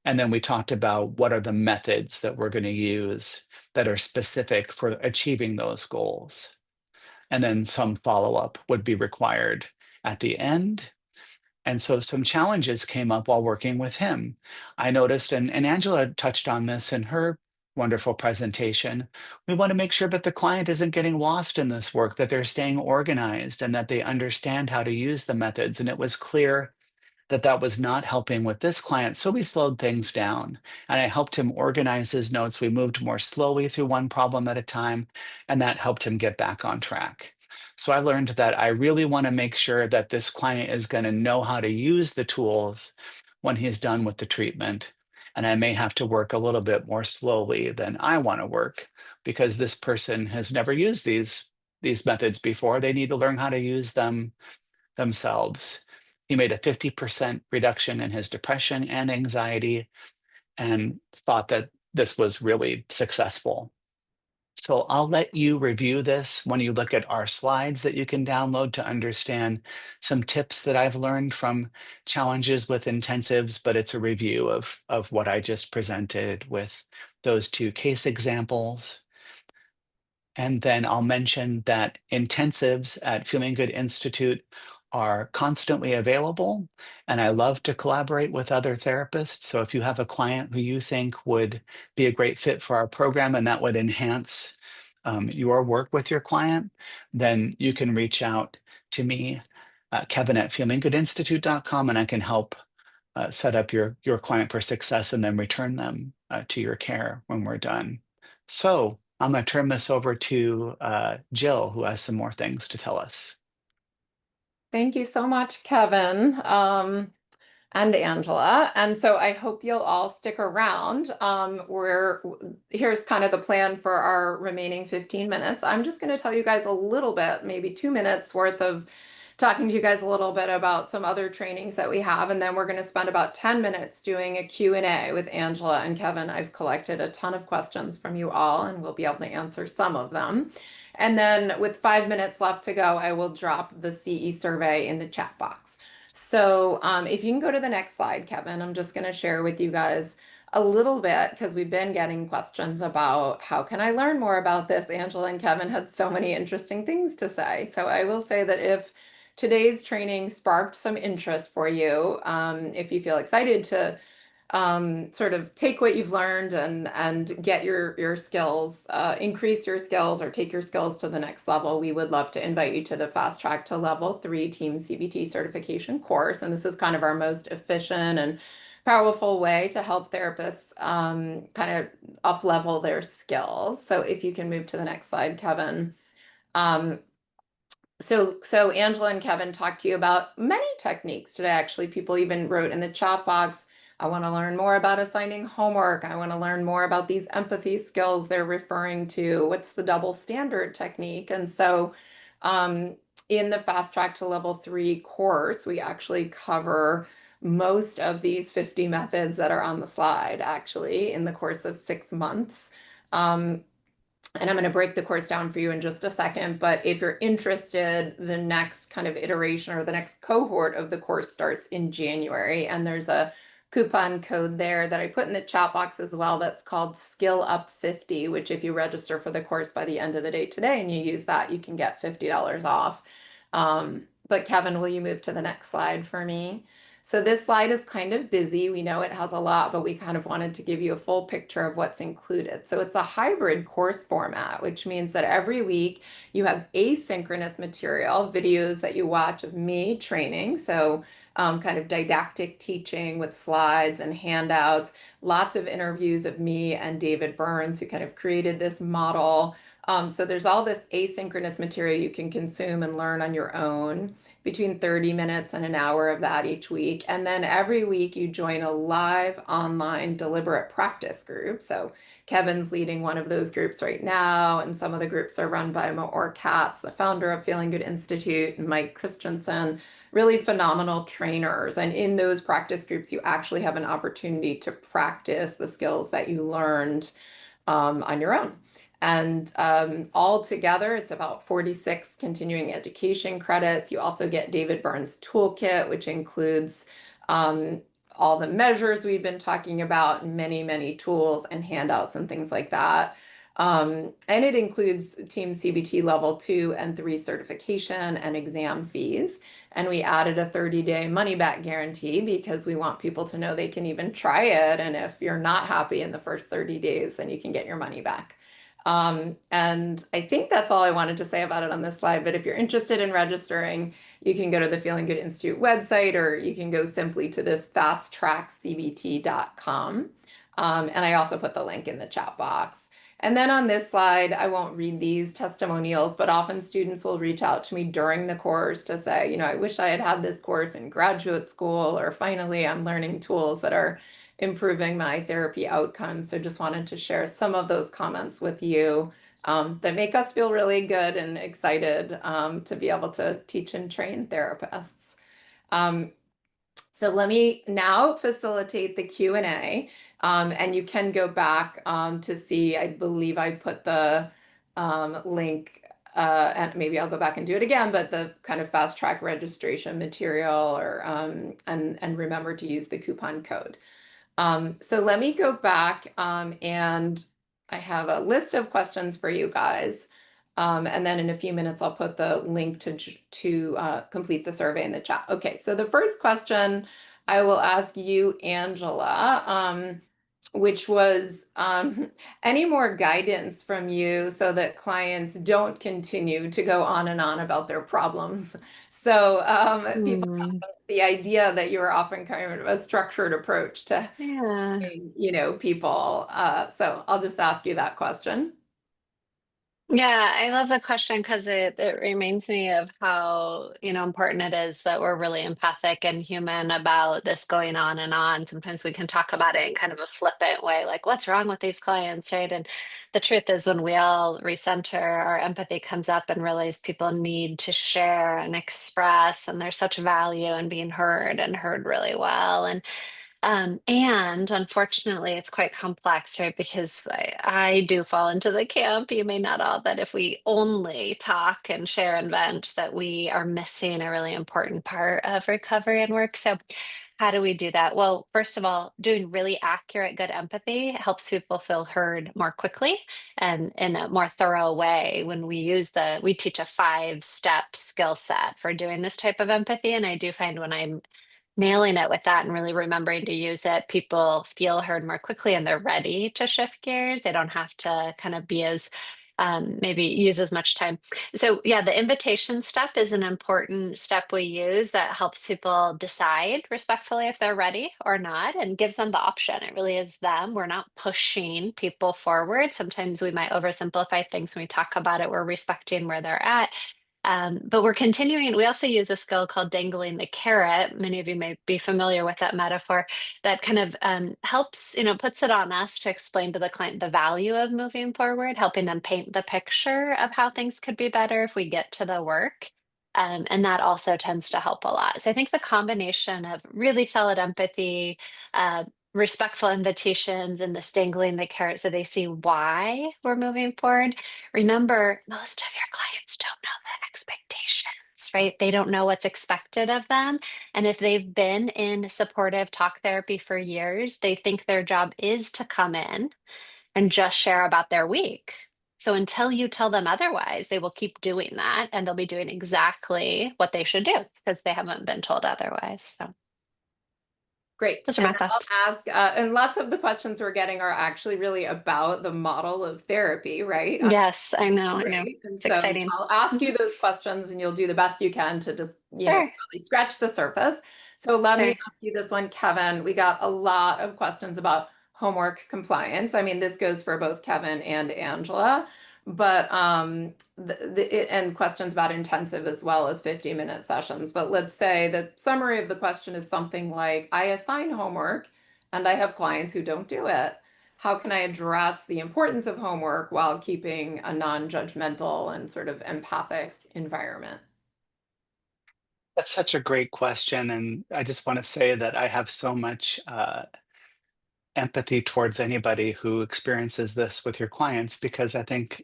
And then we talked about what are the methods that we're going to use that are specific for achieving those goals. And then some follow-up would be required at the end. And so some challenges came up while working with him. I noticed, and Angela touched on this in her wonderful presentation, we want to make sure that the client isn't getting lost in this work, that they're staying organized and that they understand how to use the methods. And it was clear that that was not helping with this client. So we slowed things down and I helped him organize his notes. We moved more slowly through one problem at a time, and that helped him get back on track. So I learned that I really want to make sure that this client is going to know how to use the tools when he's done with the treatment. And I may have to work a little bit more slowly than I want to work, because this person has never used these methods before. They need to learn how to use them themselves. He made a 50% reduction in his depression and anxiety and thought that this was really successful. So I'll let you review this when you look at our slides that you can download to understand some tips that I've learned from challenges with intensives, but it's a review of what I just presented with those two case examples. And then I'll mention that intensives at Feeling Good Institute are constantly available, and I love to collaborate with other therapists. So if you have a client who you think would be a great fit for our program and that would enhance your work with your client, then you can reach out to me, Kevin at feelinggoodinstitute.com, and I can help set up your client for success and then return them to your care when we're done. So I'm going to turn this over to Jill, who has some more things to tell us. Thank you so much, Kevin. And Angela. And so I hope you'll all stick around. Here's kind of the plan for our remaining 15 minutes. I'm just going to tell you guys a little bit, maybe 2 minutes worth of talking to you guys a little bit about some other trainings that we have. And then we're going to spend about 10 minutes doing a Q&A with Angela and Kevin. I've collected a ton of questions from you all, and we'll be able to answer some of them. And then with 5 minutes left to go, I will drop the CE survey in the chat box. So if you can go to the next slide, Kevin, I'm just going to share with you guys a little bit because we've been getting questions about how can I learn more about this? Angela and Kevin had so many interesting things to say. So I will say that if today's training sparked some interest for you, if you feel excited to sort of take what you've learned and get your skills, increase your skills or take your skills to the next level, we would love to invite you to the Fast Track to Level 3 TEAM-CBT certification course. And this is kind of our most efficient and powerful way to help therapists kind of up level their skills. So if you can move to the next slide, Kevin. So Angela and Kevin talked to you about many techniques today. Actually, people even wrote in the chat box, I want to learn more about assigning homework. I want to learn more about these empathy skills they're referring to. What's the double standard technique? And so in the Fast Track to Level 3 course, we actually cover most of these 50 methods that are on the slide, actually, in the course of 6 months. And I'm going to break the course down for you in just a second, but if you're interested, the next kind of iteration or the next cohort of the course starts in January, and there's a coupon code there that I put in the chat box as well that's called Skill Up 50, which if you register for the course by the end of the day today and you use that, you can get $50 off. But Kevin, will you move to the next slide for me? So this slide is kind of busy. We know it has a lot, but we kind of wanted to give you a full picture of what's included. So it's a hybrid course format, which means that every week you have asynchronous material, videos that you watch of me training. So kind of didactic teaching with slides and handouts, lots of interviews of me and David Burns, who kind of created this model. So there's all this asynchronous material you can consume and learn on your own, between 30 minutes and an hour of that each week. And then every week you join a live online deliberate practice group. So Kevin's leading one of those groups right now, and some of the groups are run by Maor Katz, the founder of Feeling Good Institute, and Mike Christensen, really phenomenal trainers. And in those practice groups, you actually have an opportunity to practice the skills that you learned on your own. And all together, it's about 46 continuing education credits. You also get David Burns' toolkit, which includes all the measures we've been talking about, many, many tools and handouts and things like that. And it includes TEAM-CBT Level 2 and 3 certification and exam fees. And we added a 30-day money-back guarantee because we want people to know they can even try it. And if you're not happy in the first 30 days, then you can get your money back. And I think that's all I wanted to say about it on this slide. But if you're interested in registering, you can go to the Feeling Good Institute website, or you can go simply to this fasttrackcbt.com. And I also put the link in the chat box. And then on this slide, I won't read these testimonials, but often students will reach out to me during the course to say, you know, I wish I had had this course in graduate school, or finally I'm learning tools that are improving my therapy outcomes. So just wanted to share some of those comments with you that make us feel really good and excited to be able to teach and train therapists. So let me now facilitate the Q&A, and you can go back to see, I believe I put the link, and maybe I'll go back and do it again, but the kind of fast track registration material, or and remember to use the coupon code. So let me go back, and I have a list of questions for you guys. And then in a few minutes, I'll put the link to complete the survey in the chat. Okay, so the first question I will ask you, Angela, which was any more guidance from you so that clients don't continue to go on and on about their problems. So people Hmm. have the idea that you are often kind of a structured approach to, Yeah. people. So I'll just ask you that question. Yeah, I love the question because it reminds me of how, important it is that we're really empathic and human about this going on and on. Sometimes we can talk about it in kind of a flippant way, like, what's wrong with these clients, right? And the truth is, when we all recenter, our empathy comes up and realize people need to share and express, and there's such value in being heard and heard really well. And unfortunately, it's quite complex, right? Because I do fall into the camp, you may not all, that if we only talk and share and vent, that we are missing a really important part of recovery and work. So, how do we do that? Well, first of all, doing really accurate, good empathy helps people feel heard more quickly and in a more thorough way. When we teach a 5-step skill set for doing this type of empathy. And I do find when I'm nailing it with that and really remembering to use it, people feel heard more quickly and they're ready to shift gears. They don't have to kind of be as maybe use as much time. So, yeah, the invitation step is an important step we use that helps people decide respectfully if they're ready or not and gives them the option. It really is them. We're not pushing people forward. Sometimes we might oversimplify things when we talk about it. We're respecting where they're at. But we're continuing. We also use a skill called dangling the carrot. Many of you may be familiar with that metaphor that kind of helps, puts it on us to explain to the client the value of moving forward, helping them paint the picture of how things could be better if we get to the work. And that also tends to help a lot. So I think the combination of really solid empathy, respectful invitations, and this dangling the carrot so they see why we're moving forward. Remember, most of your clients don't know the expectations, right? They don't know what's expected of them. And if they've been in supportive talk therapy for years, they think their job is to come in and just share about their week. So until you tell them otherwise, they will keep doing that and they'll be doing exactly what they should do because they haven't been told otherwise. So Great. those are And my I'll thoughts. ask, and lots of the questions we're getting are actually really about the model of therapy, right? Yes, I know, I know. Right. And It's so exciting. I'll ask you Mhm. those questions and you'll do the best you can to just, Sure, really scratch the surface. So let me sure. ask you this one, Kevin. We got a lot of questions about homework compliance. I mean, this goes for both Kevin and Angela, but and questions about intensive as well as 50-minute sessions. But let's say the summary of the question is something like, I assign homework and I have clients who don't do it. How can I address the importance of homework while keeping a non-judgmental and sort of empathic environment? That's such a great question. And I just want to say that I have so much empathy towards anybody who experiences this with your clients because I think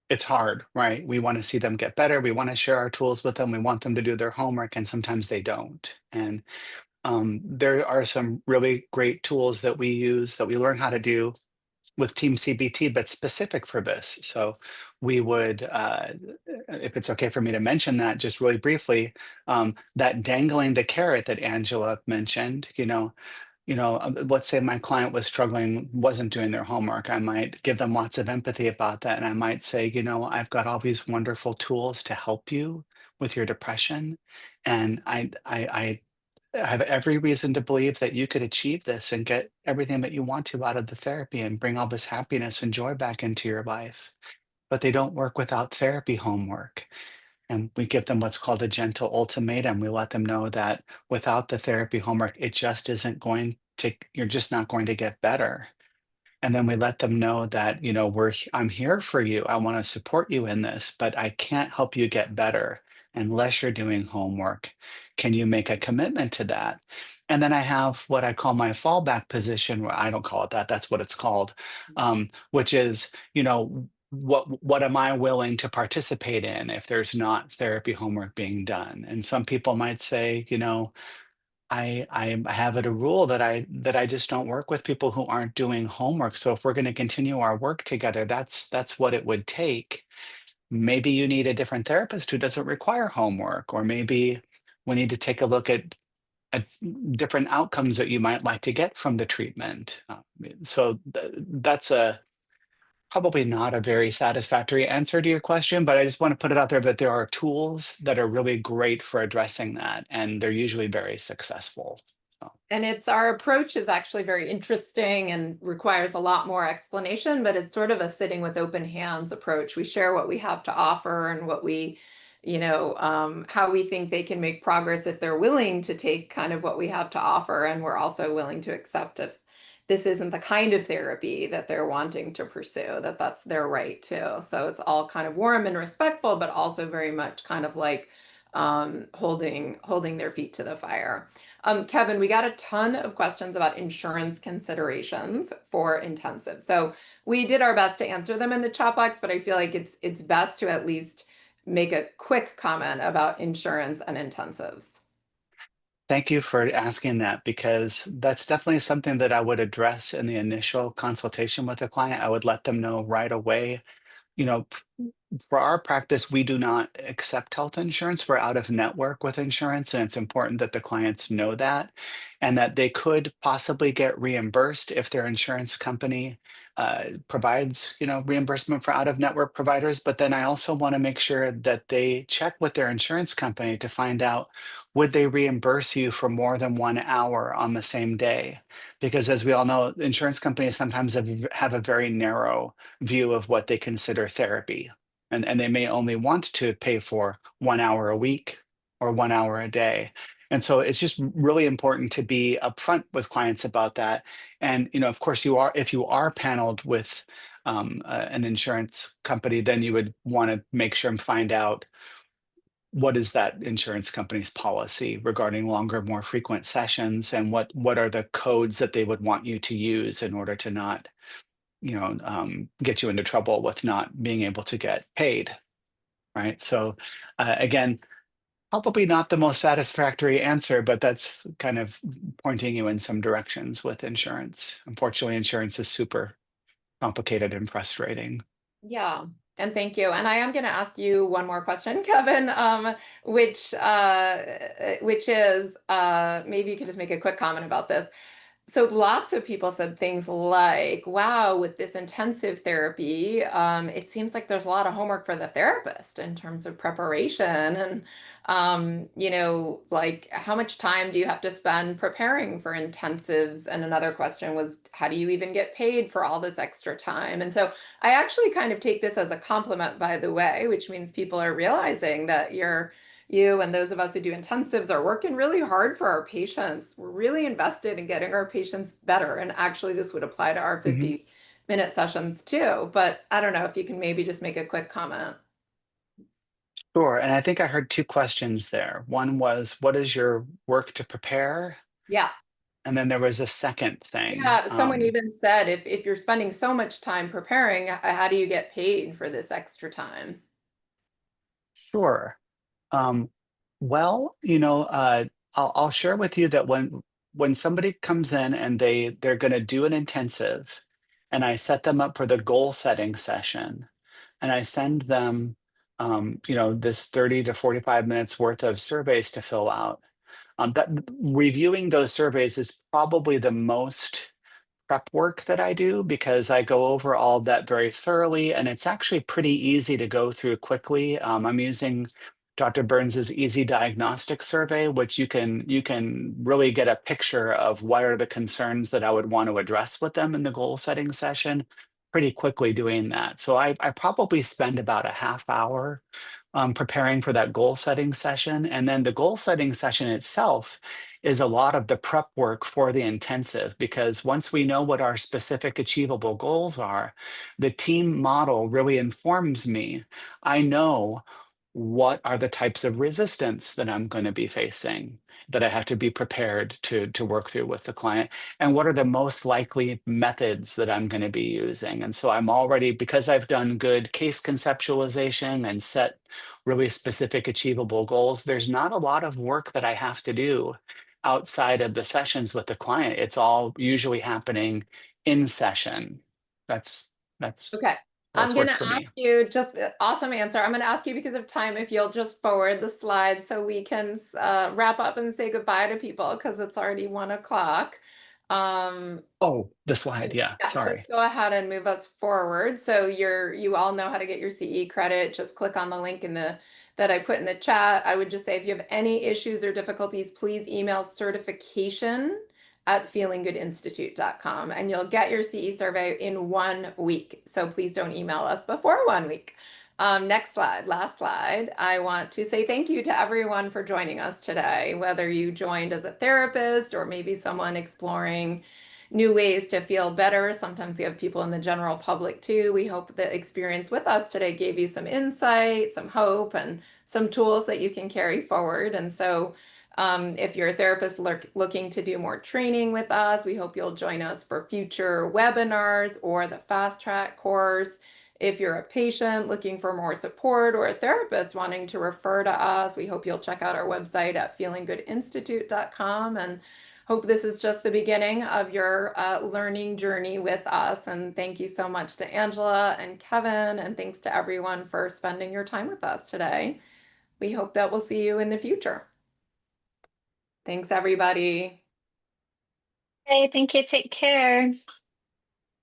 it's hard, right? We want to see them get better. We want to share our tools with them. We want them to do their homework, and sometimes they don't. And there are some really great tools that we use that we learn how to do with TEAM-CBT, but specific for this. So we would, if it's okay for me to mention that just really briefly, that dangling the carrot that Angela mentioned, let's say my client was struggling, wasn't doing their homework. I might give them lots of empathy about that. And I might say, I've got all these wonderful tools to help you with your depression. And I have every reason to believe that you could achieve this and get everything that you want to out of the therapy and bring all this happiness and joy back into your life. But they don't work without therapy homework. And we give them what's called a gentle ultimatum. We let them know that without the therapy homework, it just isn't going to, you're just not going to get better. And then we let them know that, I'm here for you. I want to support you in this, but I can't help you get better unless you're doing homework. Can you make a commitment to that? And then I have what I call my fallback position, where I don't call it that, that's what it's called, which is, what am I willing to participate in if there's not therapy homework being done? And some people might say, I have it a rule that I just don't work with people who aren't doing homework. So if we're going to continue our work together, that's what it would take. Maybe you need a different therapist who doesn't require homework, or maybe we need to take a look at different outcomes that you might like to get from the treatment. So that's a probably not a very satisfactory answer to your question, but I just want to put it out there that there are tools that are really great for addressing that, and they're usually very successful. So. And our approach is actually very interesting and requires a lot more explanation, but it's sort of a sitting with open hands approach. We share what we have to offer and what we, how we think they can make progress if they're willing to take kind of what we have to offer. And we're also willing to accept if this isn't the kind of therapy that they're wanting to pursue, that's their right too. So it's all kind of warm and respectful, but also very much kind of like holding their feet to the fire. Kevin, we got a ton of questions about insurance considerations for intensive. So we did our best to answer them in the chat box, but I feel like it's best to at least make a quick comment about insurance and intensives. Thank you for asking that, because that's definitely something that I would address in the initial consultation with the client. I would let them know right away, you know, for our practice, we do not accept health insurance. We're out of network with insurance, and it's important that the clients know that, and that they could possibly get reimbursed if their insurance company provides, reimbursement for out of network providers. But then I also want to make sure that they check with their insurance company to find out, would they reimburse you for more than 1 hour on the same day? Because as we all know, insurance companies sometimes have a very narrow view of what they consider therapy. And they may only want to pay for 1 hour a week or 1 hour a day. And so it's just really important to be upfront with clients about that. And, of course, if you are paneled with an insurance company, then you would want to make sure and find out, what is that insurance company's policy regarding longer, more frequent sessions, and what are the codes that they would want you to use in order to not get you into trouble with not being able to get paid, right? So again, probably not the most satisfactory answer, but that's kind of pointing you in some directions with insurance. Unfortunately, insurance is super complicated and frustrating. Yeah, and thank you. And I am going to ask you one more question, Kevin, which is maybe you could just make a quick comment about this. So lots of people said things like, wow, with this intensive therapy, it seems like there's a lot of homework for the therapist in terms of preparation. And, like how much time do you have to spend preparing for intensives? And another question was, how do you even get paid for all this extra time? And so I actually kind of take this as a compliment, by the way, which means people are realizing that you and those of us who do intensives are working really hard for our patients. We're really invested in getting our patients better. And actually, this would apply to our Mhm. 50-minute sessions too. But I don't know if you can maybe just make a quick comment. Sure. And I think I heard two questions there. One was, what is your work to prepare? Yeah. And then there was a second thing. Yeah. Someone even said if you're spending so much time preparing, how do you get paid for this extra time? Sure. Um, well, I'll share with you that when somebody comes in and they're going to do an intensive, and I set them up for the goal setting session, and I send them, this 30 to 45 minutes worth of surveys to fill out. That reviewing those surveys is probably the most prep work that I do, because I go over all of that very thoroughly, and it's actually pretty easy to go through quickly. I'm using Dr. Burns's Easy Diagnostic Survey, which you can really get a picture of what are the concerns that I would want to address with them in the goal setting session pretty quickly doing that. So I probably spend about a half hour preparing for that goal setting session. And then the goal setting session itself is a lot of the prep work for the intensive, because once we know what our specific achievable goals are, the team model really informs me. I know what are the types of resistance that I'm going to be facing that I have to be prepared to work through with the client? And what are the most likely methods that I'm going to be using? And so I'm already, because I've done good case conceptualization and set really specific achievable goals, there's not a lot of work that I have to do outside of the sessions with the client. It's all usually happening in session. That's that's Okay. I'm what's going worked to for ask me. you just awesome answer. I'm going to ask you because of time if you'll just forward the slides so we can wrap up and say goodbye to people because it's already 1 o'clock. Um, Oh, the slide. Yeah, yeah, sorry. just go ahead and move us forward. So you all know how to get your CE credit. Just click on the link in the that I put in the chat. I would just say if you have any issues or difficulties, please email certification@feelinggoodinstitute.com and you'll get your CE survey in 1 week. So please don't email us before 1 week. Next slide, last slide. I want to say thank you to everyone for joining us today, whether you joined as a therapist or maybe someone exploring new ways to feel better. Sometimes you have people in the general public too. We hope the experience with us today gave you some insight, some hope, and some tools that you can carry forward. And so, if you're a therapist looking to do more training with us, we hope you'll join us for future webinars or the fast track course. If you're a patient looking for more support or a therapist wanting to refer to us, we hope you'll check out our website at feelinggoodinstitute.com and hope this is just the beginning of your learning journey with us. And thank you so much to Angela and Kevin, and thanks to everyone for spending your time with us today. We hope that we'll see you in the future. Thanks, everybody. Hey, thank you. Take care.